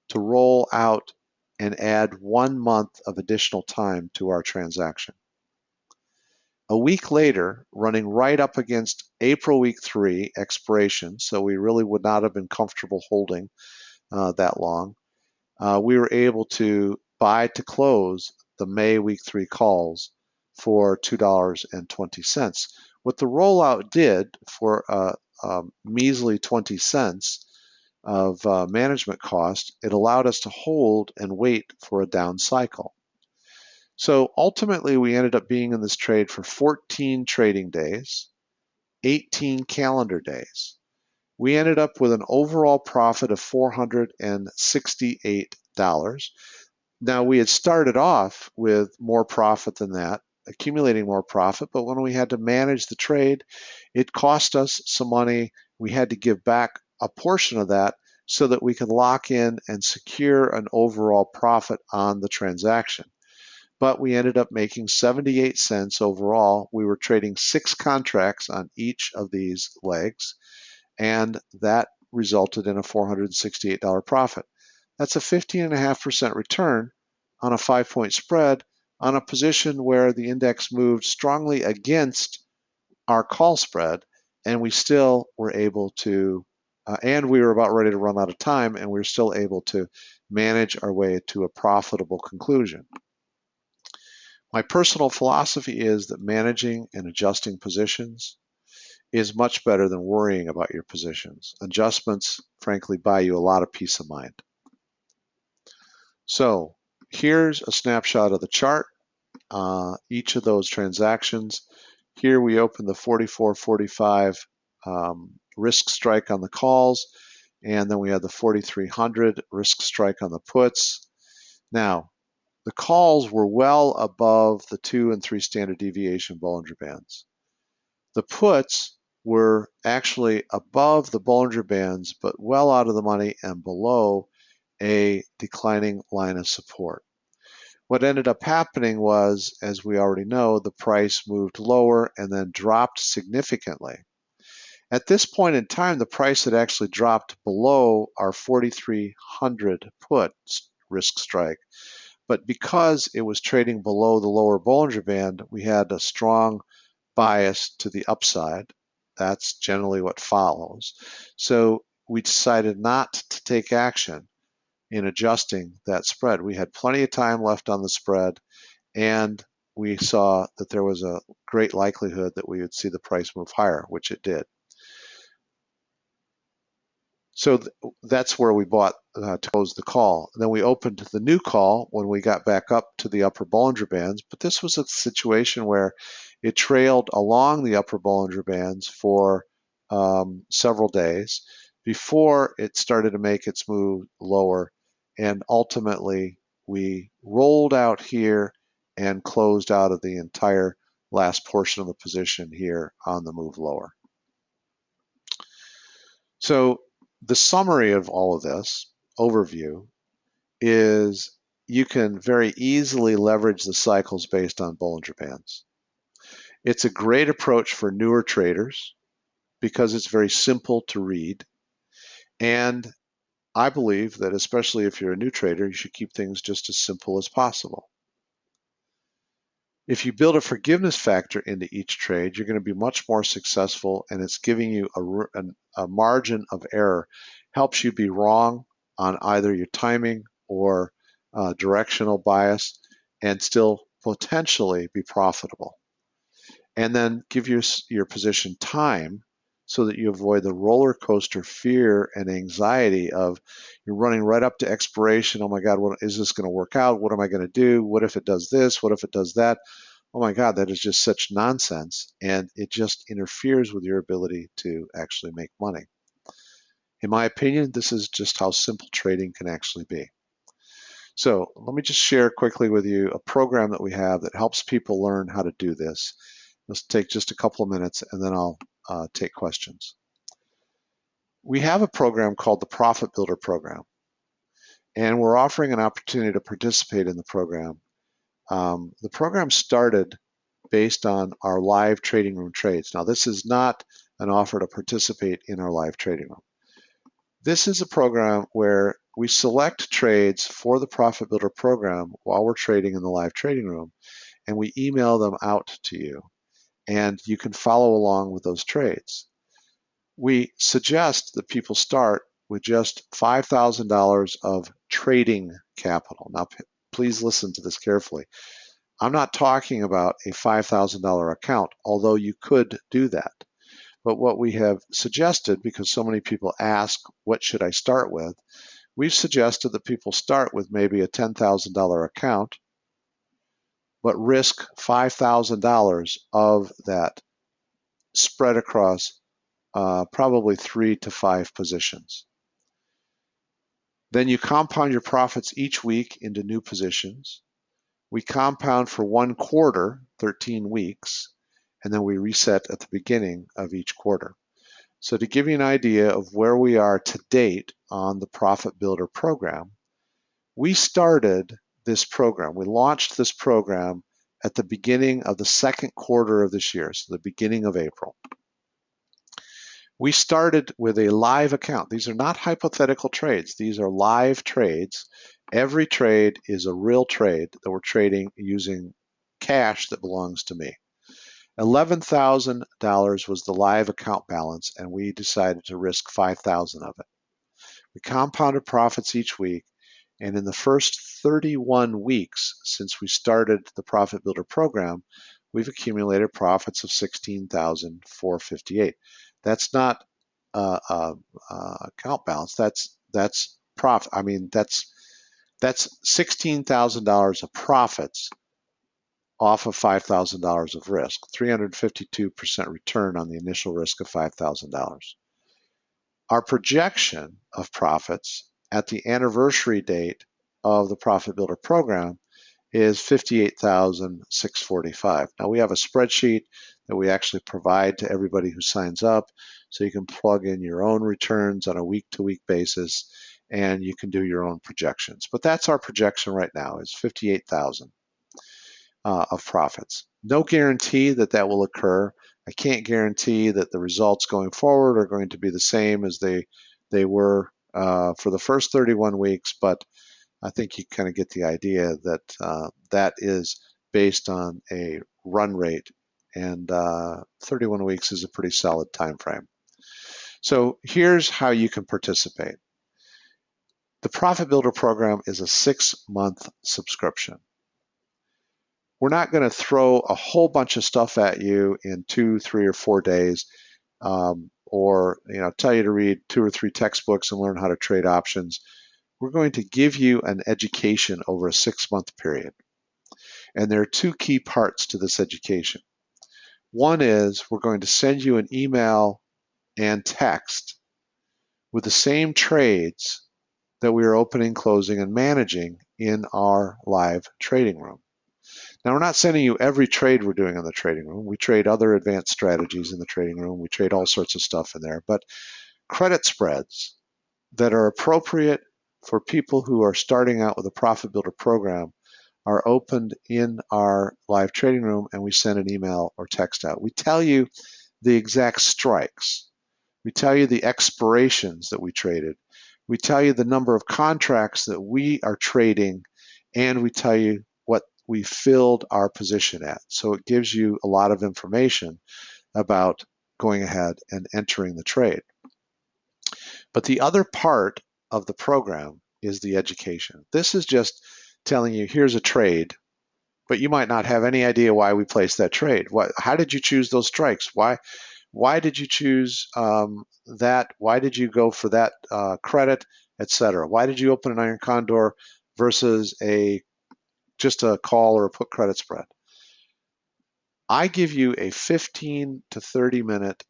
to roll out and add 1 month of additional time to our transaction. A week later, running right up against April week 3 expiration, so we really would not have been comfortable holding that long, we were able to buy to close the May week 3 calls for $2.20. What the rollout did for a measly 20 cents of management cost, it allowed us to hold and wait for a down cycle. So ultimately, we ended up being in this trade for 14 trading days, 18 calendar days. We ended up with an overall profit of $468. Now, we had started off with more profit than that, accumulating more profit, but when we had to manage the trade, it cost us some money. We had to give back a portion of that so that we could lock in and secure an overall profit on the transaction. But we ended up making 78 cents overall. We were trading 6 contracts on each of these legs, and that resulted in a $468 profit. That's a 15.5% return on a 5-point spread on a position where the index moved strongly against our call spread, and we still were able to, and we were about ready to run out of time, and we were still able to manage our way to a profitable conclusion. My personal philosophy is that managing and adjusting positions is much better than worrying about your positions. Adjustments, frankly, buy you a lot of peace of mind. So here's a snapshot of the chart. Each of those transactions. Here we open the 44.45 risk strike on the calls, and then we have the 4,300 risk strike on the puts. Now, the calls were well above the 2 and 3 standard deviation Bollinger Bands. The puts were actually above the Bollinger Bands, but well out of the money and below a declining line of support. What ended up happening was, as we already know, the price moved lower and then dropped significantly. At this point in time, the price had actually dropped below our 4,300 put risk strike. But because it was trading below the lower Bollinger Band, we had a strong bias to the upside. That's generally what follows. So we decided not to take action in adjusting that spread. We had plenty of time left on the spread, and we saw that there was a great likelihood that we would see the price move higher, which it did. So that's where we bought to close the call. Then we opened the new call when we got back up to the upper Bollinger Bands, but this was a situation where it trailed along the upper Bollinger Bands for several days before it started to make its move lower, and ultimately we rolled out here and closed out of the entire last portion of the position here on the move lower. So the summary of all of this overview is you can very easily leverage the cycles based on Bollinger Bands. It's a great approach for newer traders because it's very simple to read. And I believe that especially if you're a new trader, you should keep things just as simple as possible. If you build a forgiveness factor into each trade, you're going to be much more successful, and it's giving you a margin of error. Helps you be wrong on either your timing or directional bias and still potentially be profitable. And then give your position time so that you avoid the roller coaster fear and anxiety of you're running right up to expiration. Oh my God, what is this going to work out? What am I going to do? What if it does this? What if it does that? Oh my God, that is just such nonsense. And it just interferes with your ability to actually make money. In my opinion, this is just how simple trading can actually be. So let me just share quickly with you a program that we have that helps people learn how to do this. Let's take just a couple of minutes and then I'll take questions. We have a program called the Profit Builder Program, and we're offering an opportunity to participate in the program. The program started based on our live trading room trades. Now, this is not an offer to participate in our live trading room. This is a program where we select trades for the Profit Builder program while we're trading in the live trading room, and we email them out to you, and you can follow along with those trades. We suggest that people start with just $5,000 of trading capital. Now, please listen to this carefully. I'm not talking about a $5,000 account, although you could do that. But what we have suggested, because so many people ask, what should I start with? We've suggested that people start with maybe a $10,000 account, but risk $5,000 of that spread across probably 3 to 5 positions. Then you compound your profits each week into new positions. We compound for 1 quarter, 13 weeks, and then we reset at the beginning of each quarter. So to give you an idea of where we are to date on the Profit Builder program, we started this program. We launched this program at the beginning of the 2nd quarter of this year, so the beginning of April. We started with a live account. These are not hypothetical trades. These are live trades. Every trade is a real trade that we're trading using cash that belongs to me. $11,000 was the live account balance, and we decided to risk $5,000 of it. We compounded profits each week, and in the first 31 weeks since we started the Profit Builder program, we've accumulated profits of $16,458. That's not account balance. That's profit. I mean, that's $16,000 of profits off of $5,000 of risk, 352% return on the initial risk of $5,000. Our projection of profits at the anniversary date of the Profit Builder program is $58,645. Now we have a spreadsheet that we actually provide to everybody who signs up, so you can plug in your own returns on a week-to-week basis, and you can do your own projections. But that's our projection right now, is $58,000 of profits. No guarantee that that will occur. I can't guarantee that the results going forward are going to be the same as they were for the first 31 weeks, but I think you kind of get the idea that that is based on a run rate, and 31 weeks is a pretty solid time frame. So here's how you can participate. The Profit Builder program is a 6-month subscription. We're not going to throw a whole bunch of stuff at you in 2, 3, or 4 days, or tell you to read 2 or 3 textbooks and learn how to trade options. We're going to give you an education over a 6-month period. And there are 2 key parts to this education. One is we're going to send you an email and text with the same trades that we are opening, closing, and managing in our live trading room. Now, we're not sending you every trade we're doing in the trading room. We trade other advanced strategies in the trading room. We trade all sorts of stuff in there. But credit spreads that are appropriate for people who are starting out with a Profit Builder program are opened in our live trading room, and we send an email or text out. We tell you the exact strikes. We tell you the expirations that we traded. We tell you the number of contracts that we are trading, and we tell you what we filled our position at. So it gives you a lot of information about going ahead and entering the trade. But the other part of the program is the education. This is just telling you, here's a trade, but you might not have any idea why we placed that trade. How did you choose those strikes? Why did you choose that? Why did you go for that credit, etc.? Why did you open an iron condor versus just a call or a put credit spread? I give you a 15 to 30 minute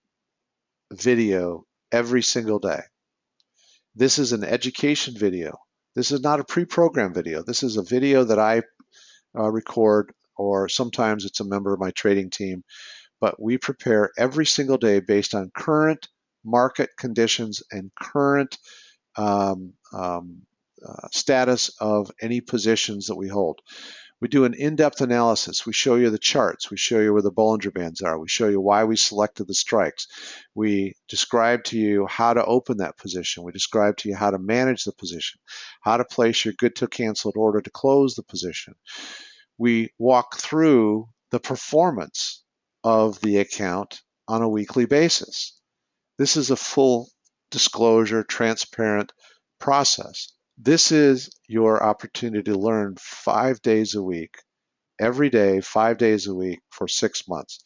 video every single day. This is an education video. This is not a pre-programmed video. This is a video that I record, or sometimes it's a member of my trading team, but we prepare every single day based on current market conditions and current status of any positions that we hold. We do an in-depth analysis. We show you the charts. We show you where the Bollinger Bands are. We show you why we selected the strikes. We describe to you how to open that position. We describe to you how to manage the position, how to place your good to canceled order to close the position. We walk through the performance of the account on a weekly basis. This is a full disclosure, transparent process. This is your opportunity to learn 5 days a week, every day, 5 days a week for 6 months.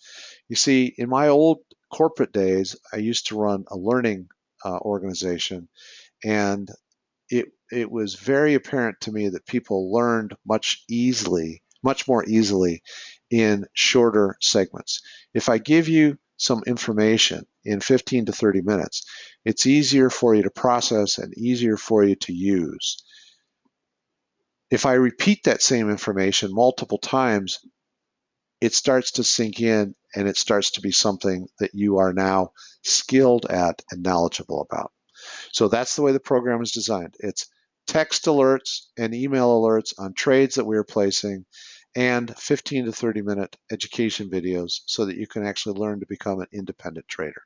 You see, in my old corporate days, I used to run a learning organization, and it was very apparent to me that people learned much more easily in shorter segments. If I give you some information in 15 to 30 minutes, it's easier for you to process and easier for you to use. If I repeat that same information multiple times, it starts to sink in, and it starts to be something that you are now skilled at and knowledgeable about. So that's the way the program is designed. It's text alerts and email alerts on trades that we are placing, and 15 to 30 minute education videos so that you can actually learn to become an independent trader.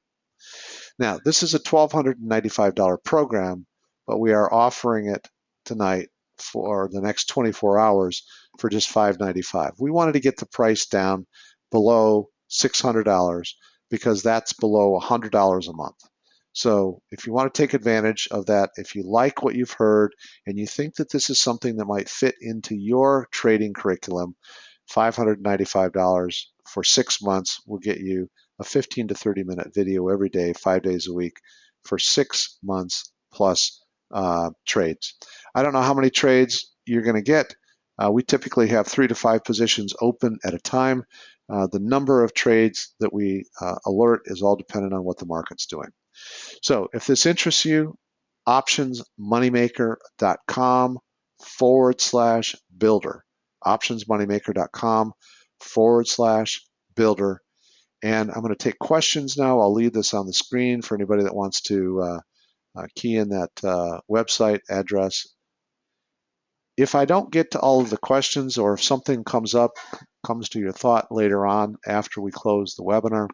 Now, this is a $1,295 program, but we are offering it tonight for the next 24 hours for just $595. We wanted to get the price down below $600 because that's below $100 a month. So if you want to take advantage of that, if you like what you've heard and you think that this is something that might fit into your trading curriculum, $595 for 6 months will get you a 15 to 30 minute video every day, 5 days a week for 6 months plus trades. I don't know how many trades you're going to get. We typically have 3 to 5 positions open at a time. The number of trades that we alert is all dependent on what the market's doing. So if this interests you, optionsmoneymaker.com/builder, optionsmoneymaker.com/builder. And I'm going to take questions now. I'll leave this on the screen for anybody that wants to key in that website address. If I don't get to all of the questions, or if something comes to your thought later on after we close the webinar,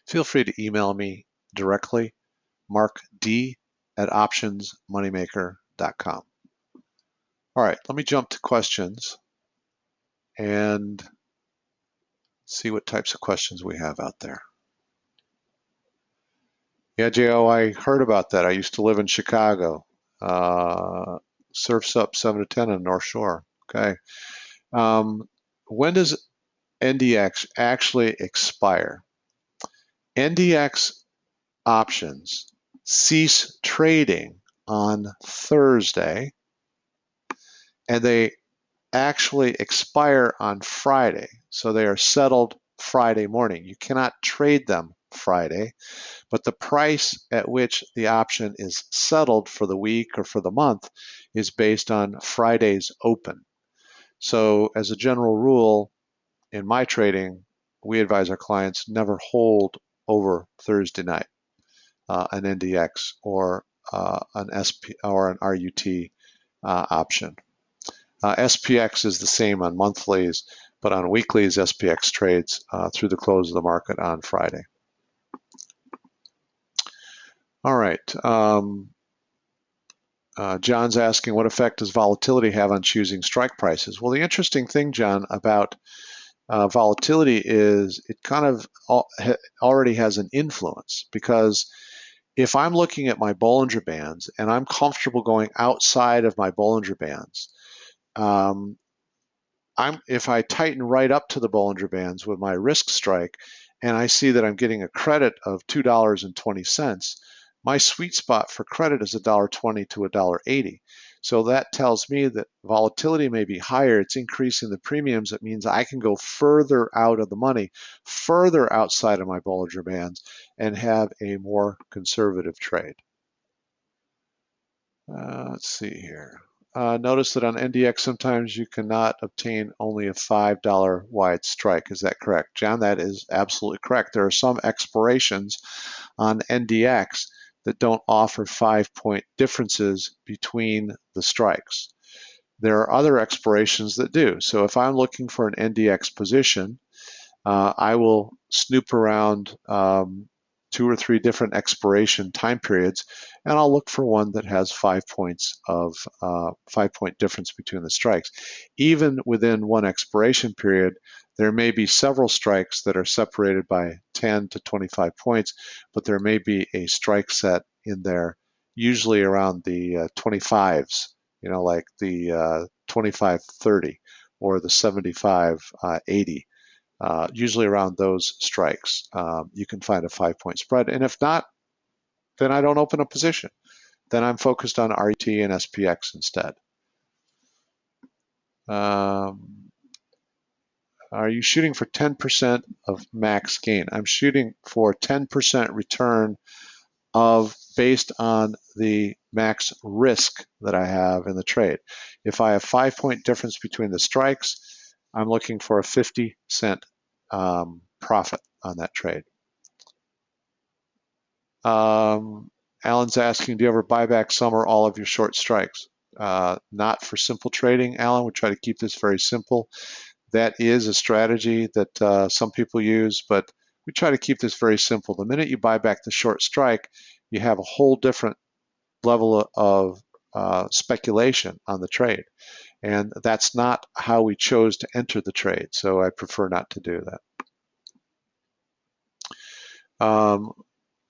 feel free to email me directly, markd@optionsmoneymaker.com. All right, let me jump to questions and see what types of questions we have out there. Yeah, Jo, I heard about that. I used to live in Chicago. Surf's up 7 to 10 on North Shore. Okay. When does NDX actually expire? NDX options cease trading on Thursday, and they actually expire on Friday. So they are settled Friday morning. You cannot trade them Friday, but the price at which the option is settled for the week or for the month is based on Friday's open. So as a general rule, in my trading, we advise our clients never hold over Thursday night an NDX or an SP or an RUT option. SPX is the same on monthlies, but on weeklies, SPX trades through the close of the market on Friday. All right. John's asking, what effect does volatility have on choosing strike prices? Well, the interesting thing, John, about volatility is it kind of already has an influence, because if I'm looking at my Bollinger Bands and I'm comfortable going outside of my Bollinger Bands, if I tighten right up to the Bollinger Bands with my risk strike and I see that I'm getting a credit of $2.20, my sweet spot for credit is $1.20 to $1.80. So that tells me that volatility may be higher. It's increasing the premiums. It means I can go further out of the money, further outside of my Bollinger Bands, and have a more conservative trade. Let's see here. Notice that on NDX, sometimes you cannot obtain only a $5 wide strike. Is that correct? John, that is absolutely correct. There are some expirations on NDX that don't offer 5-point differences between the strikes. There are other expirations that do. So if I'm looking for an NDX position, I will snoop around 2 or 3 different expiration time periods, and I'll look for one that has 5 points of 5-point difference between the strikes. Even within one expiration period, there may be several strikes that are separated by 10 to 25 points, but there may be a strike set in there, usually around the 25s, like the 25-30 or the 75-80. Usually around those strikes, you can find a 5-point spread. And if not, then I don't open a position. Then I'm focused on RET and SPX instead. Are you shooting for 10% of max gain? I'm shooting for 10% return based on the max risk that I have in the trade. If I have 5-point difference between the strikes, I'm looking for a 50-cent profit on that trade. Alan's asking, do you ever buy back some or all of your short strikes? Not for simple trading, Alan. We try to keep this very simple. That is a strategy that some people use, but we try to keep this very simple. The minute you buy back the short strike, you have a whole different level of speculation on the trade. And that's not how we chose to enter the trade, so I prefer not to do that.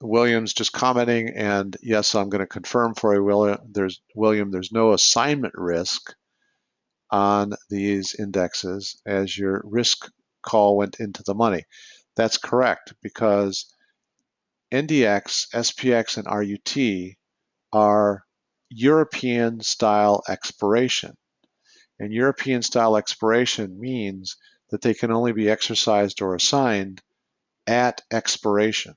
William's just commenting, and yes, I'm going to confirm for you, William, there's no assignment risk on these indexes as your risk call went into the money. That's correct, because NDX, SPX, and RUT are European style expiration. And European style expiration means that they can only be exercised or assigned at expiration.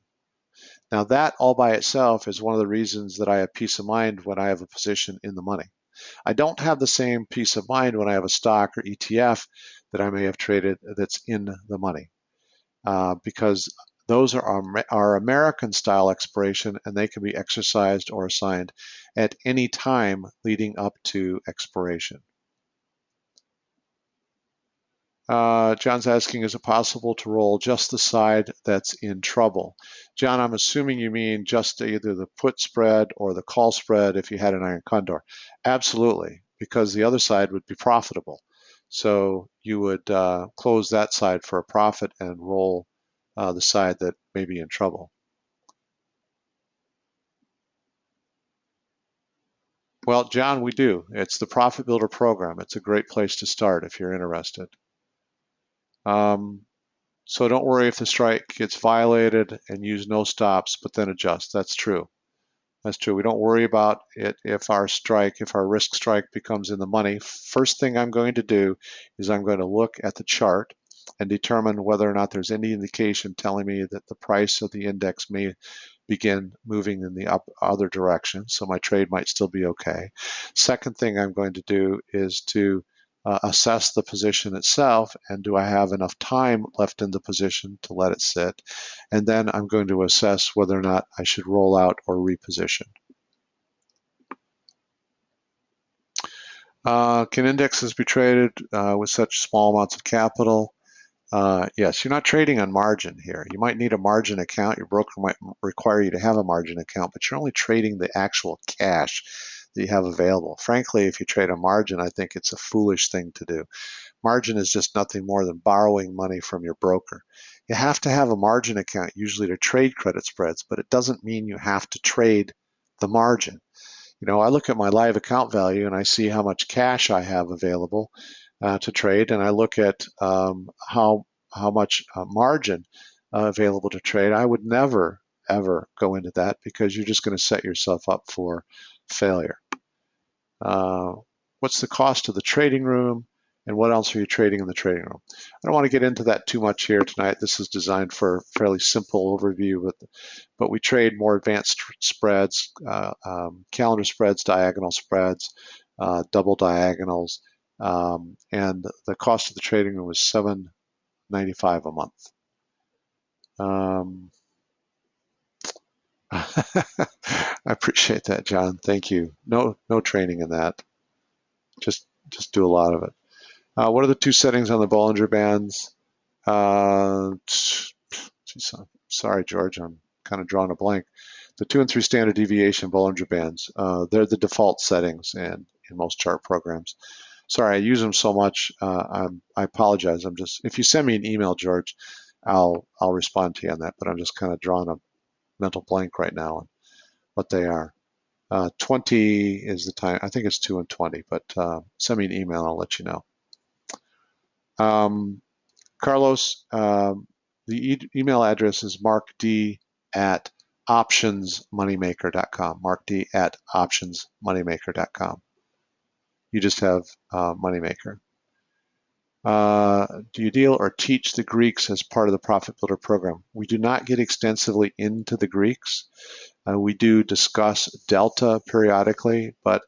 Now that all by itself is one of the reasons that I have peace of mind when I have a position in the money. I don't have the same peace of mind when I have a stock or ETF that I may have traded that's in the money, because those are our American style expiration, and they can be exercised or assigned at any time leading up to expiration. John's asking, is it possible to roll just the side that's in trouble? John, I'm assuming you mean just either the put spread or the call spread if you had an iron condor. Absolutely, because the other side would be profitable. So you would close that side for a profit and roll the side that may be in trouble. Well, John, we do. It's the Profit Builder program. It's a great place to start if you're interested. So don't worry if the strike gets violated and use no stops, but then adjust. That's true. That's true. We don't worry about it if our risk strike becomes in the money. First thing I'm going to do is I'm going to look at the chart and determine whether or not there's any indication telling me that the price of the index may begin moving in the other direction. So my trade might still be okay. Second thing I'm going to do is to assess the position itself, and do I have enough time left in the position to let it sit? And then I'm going to assess whether or not I should roll out or reposition. Can indexes be traded with such small amounts of capital? Yes, you're not trading on margin here. You might need a margin account. Your broker might require you to have a margin account, but you're only trading the actual cash that you have available. Frankly, if you trade a margin, I think it's a foolish thing to do. Margin is just nothing more than borrowing money from your broker. You have to have a margin account usually to trade credit spreads, but it doesn't mean you have to trade the margin. I look at my live account value and I see how much cash I have available to trade, and I look at how much margin available to trade. I would never ever go into that because you're just going to set yourself up for failure. What's the cost of the trading room, and what else are you trading in the trading room? I don't want to get into that too much here tonight. This is designed for a fairly simple overview, but we trade more advanced spreads, calendar spreads, diagonal spreads, double diagonals, and the cost of the trading room was $7.95 a month. I appreciate that, John. Thank you. No training in that. Just do a lot of it. What are the two settings on the Bollinger Bands? Sorry, George, I'm kind of drawing a blank. The 2 and 3 standard deviation Bollinger Bands, they're the default settings in most chart programs. Sorry, I use them so much. I apologize. If you send me an email, George, I'll respond to you on that. But I'm just kind of drawing a mental blank right now on what they are. 20 is the time. I think it's 2 and 20. But send me an email. I'll let you know. Carlos, the email address is markd@optionsmoneymaker.com. markd@optionsmoneymaker.com. You just have Moneymaker. Do you deal or teach the Greeks as part of the Profit Builder program? We do not get extensively into the Greeks. We do discuss Delta periodically, but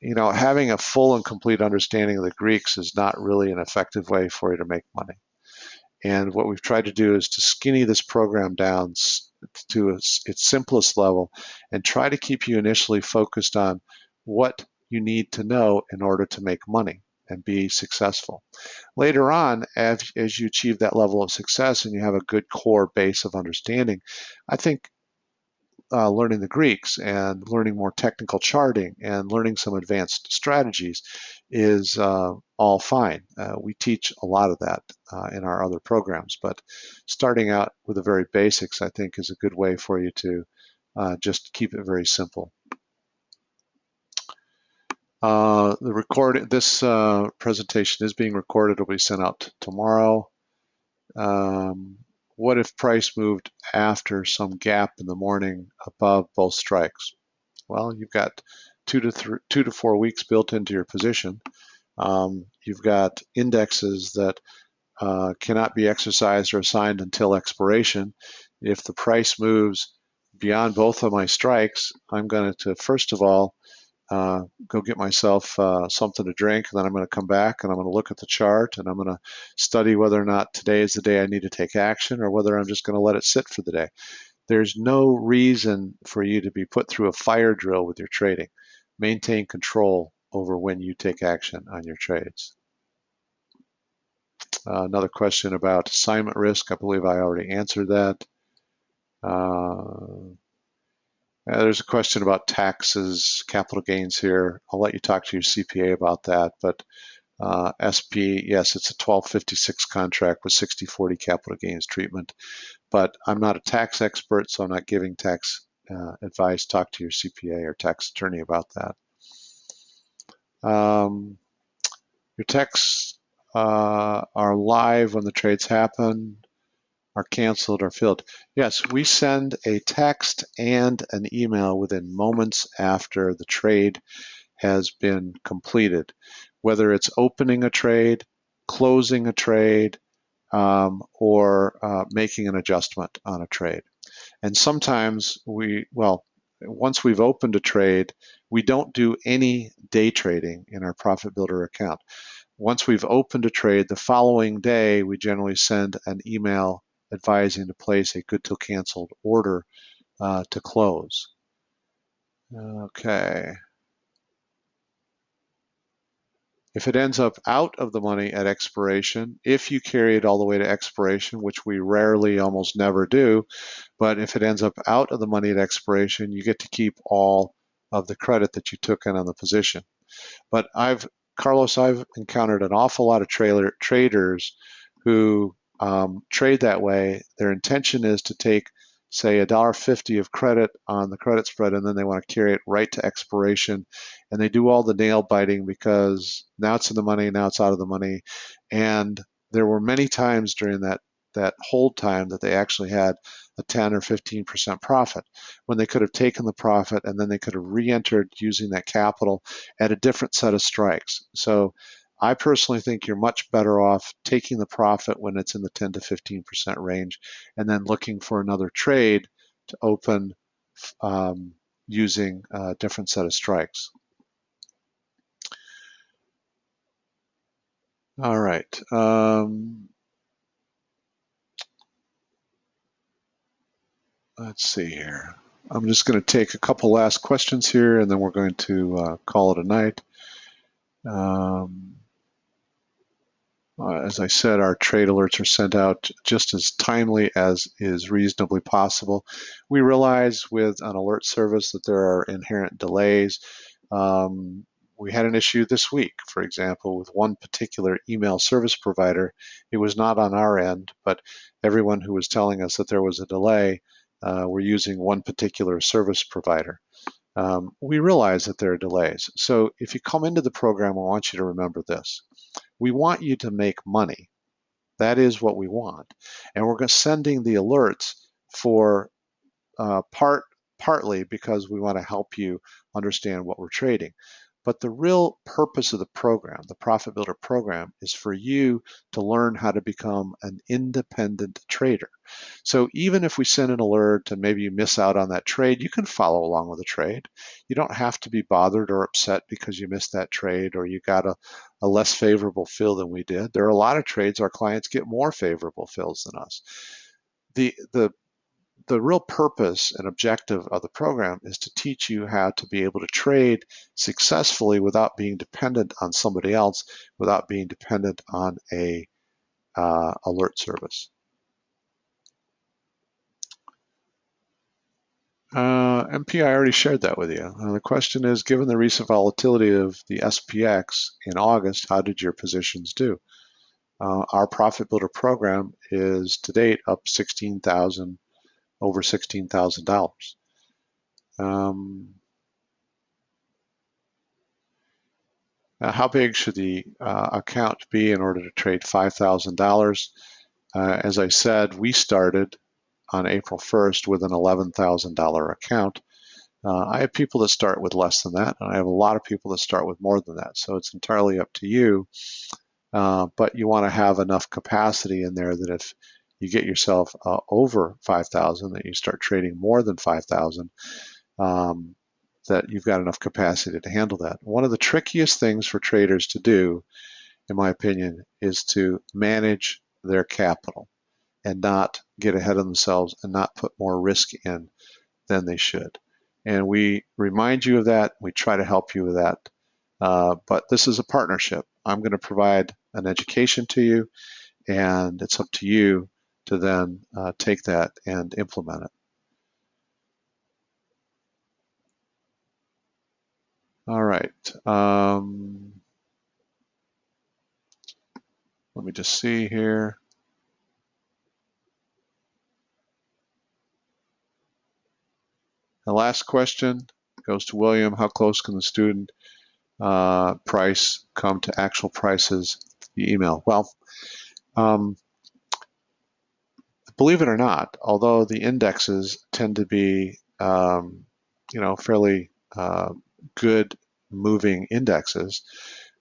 having a full and complete understanding of the Greeks is not really an effective way for you to make money. And what we've tried to do is to skinny this program down to its simplest level and try to keep you initially focused on what you need to know in order to make money and be successful. Later on, as you achieve that level of success and you have a good core base of understanding, I think learning the Greeks and learning more technical charting and learning some advanced strategies is all fine. We teach a lot of that in our other programs, but starting out with the very basics, I think, is a good way for you to just keep it very simple. This presentation is being recorded. It'll be sent out tomorrow. What if price moved after some gap in the morning above both strikes? Well, you've got 2 to 4 weeks built into your position. You've got indexes that cannot be exercised or assigned until expiration. If the price moves beyond both of my strikes, I'm going to, first of all, go get myself something to drink, and then I'm going to come back and I'm going to look at the chart and I'm going to study whether or not today is the day I need to take action or whether I'm just going to let it sit for the day. There's no reason for you to be put through a fire drill with your trading. Maintain control over when you take action on your trades. Another question about assignment risk. I believe I already answered that. There's a question about taxes, capital gains here. I'll let you talk to your CPA about that. But SP, yes, it's a 1256 contract with 60/40 capital gains treatment. But I'm not a tax expert, so I'm not giving tax advice. Talk to your CPA or tax attorney about that. Your texts are live when the trades happen, are canceled or filled. Yes, we send a text and an email within moments after the trade has been completed, whether it's opening a trade, closing a trade, or making an adjustment on a trade. And sometimes once we've opened a trade, we don't do any day trading in our Profit Builder account. Once we've opened a trade, the following day, we generally send an email advising to place a good till canceled order to close. Okay. If it ends up out of the money at expiration, if you carry it all the way to expiration, which we rarely, almost never do, but if it ends up out of the money at expiration, you get to keep all of the credit that you took in on the position. But Carlos, I've encountered an awful lot of traders who trade that way. Their intention is to take, say, $1.50 of credit on the credit spread, and then they want to carry it right to expiration. And they do all the nail biting because now it's in the money, now it's out of the money. And there were many times during that hold time that they actually had a 10 or 15% profit when they could have taken the profit and then they could have re-entered using that capital at a different set of strikes. So I personally think you're much better off taking the profit when it's in the 10 to 15% range and then looking for another trade to open using a different set of strikes. All right. Let's see here. I'm just going to take a couple last questions here, and then we're going to call it a night. As I said, our trade alerts are sent out just as timely as is reasonably possible. We realize with an alert service that there are inherent delays. We had an issue this week, for example, with one particular email service provider. It was not on our end, but everyone who was telling us that there was a delay were using one particular service provider. We realize that there are delays. So if you come into the program, I want you to remember this. We want you to make money. That is what we want. And we're sending the alerts for partly because we want to help you understand what we're trading. But the real purpose of the program, the Profit Builder program, is for you to learn how to become an independent trader. So even if we send an alert and maybe you miss out on that trade, you can follow along with the trade. You don't have to be bothered or upset because you missed that trade or you got a less favorable fill than we did. There are a lot of trades our clients get more favorable fills than us. The real purpose and objective of the program is to teach you how to be able to trade successfully without being dependent on somebody else, without being dependent on a alert service. MP, I already shared that with you. The question is, given the recent volatility of the SPX in August, how did your positions do? Our Profit Builder program is to date up over $16,000. How big should the account be in order to trade $5,000? As I said, we started on April 1st with an $11,000 account. I have people that start with less than that, and I have a lot of people that start with more than that. So it's entirely up to you. But you want to have enough capacity in there that if you get yourself over 5,000, that you start trading more than 5,000, that you've got enough capacity to handle that. One of the trickiest things for traders to do, in my opinion, is to manage their capital and not get ahead of themselves and not put more risk in than they should. And we remind you of that. We try to help you with that. But this is a partnership. I'm going to provide an education to you, and it's up to you to then take that and implement it. All right. Let me just see here. The last question goes to William. How close can the student price come to actual prices via email? Well, believe it or not, although the indexes tend to be, fairly good moving indexes,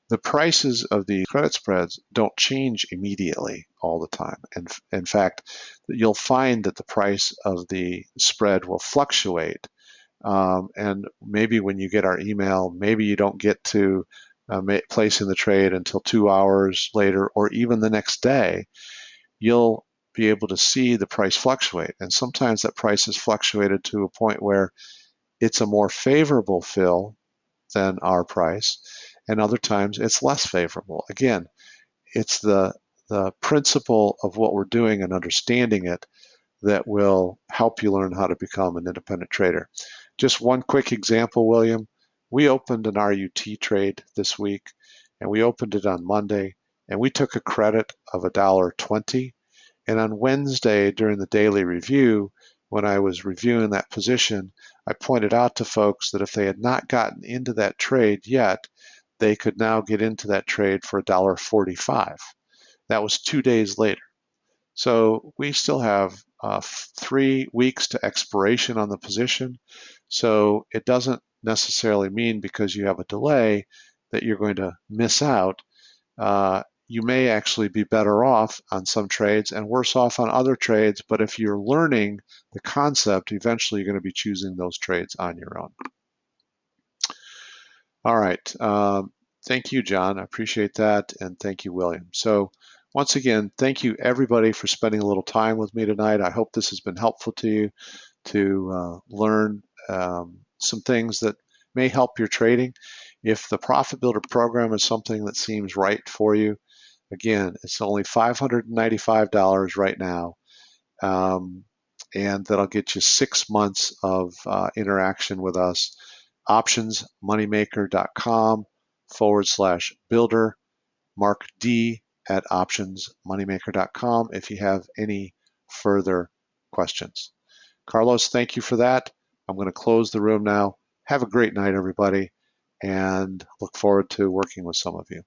the prices of the credit spreads don't change immediately all the time. And in fact, you'll find that the price of the spread will fluctuate. And maybe when you get our email, maybe you don't get to placing the trade until 2 hours later or even the next day. You'll be able to see the price fluctuate. And sometimes that price is fluctuated to a point where it's a more favorable fill than our price. and other times it's less favorable. Again, it's the principle of what we're doing and understanding it that will help you learn how to become an independent trader. Just one quick example, William. We opened an RUT trade this week, and we opened it on Monday, and we took a credit of $1.20. And on Wednesday, during the daily review, when I was reviewing that position, I pointed out to folks that if they had not gotten into that trade yet, they could now get into that trade for $1.45. That was 2 days later. So we still have 3 weeks to expiration on the position. So it doesn't necessarily mean because you have a delay that you're going to miss out. You may actually be better off on some trades and worse off on other trades, but if you're learning the concept, eventually you're going to be choosing those trades on your own. All right. Thank you, John. I appreciate that, and thank you, William. So once again, thank you everybody for spending a little time with me tonight. I hope this has been helpful to you to learn some things that may help your trading. If the Profit Builder program is something that seems right for you, again, it's only $595 right now, and that'll get you 6 months of interaction with us. optionsmoneymaker.com/builder. Mark D at optionsmoneymaker.com if you have any further questions. Carlos, thank you for that. I'm going to close the room now. Have a great night, everybody, and look forward to working with some of you.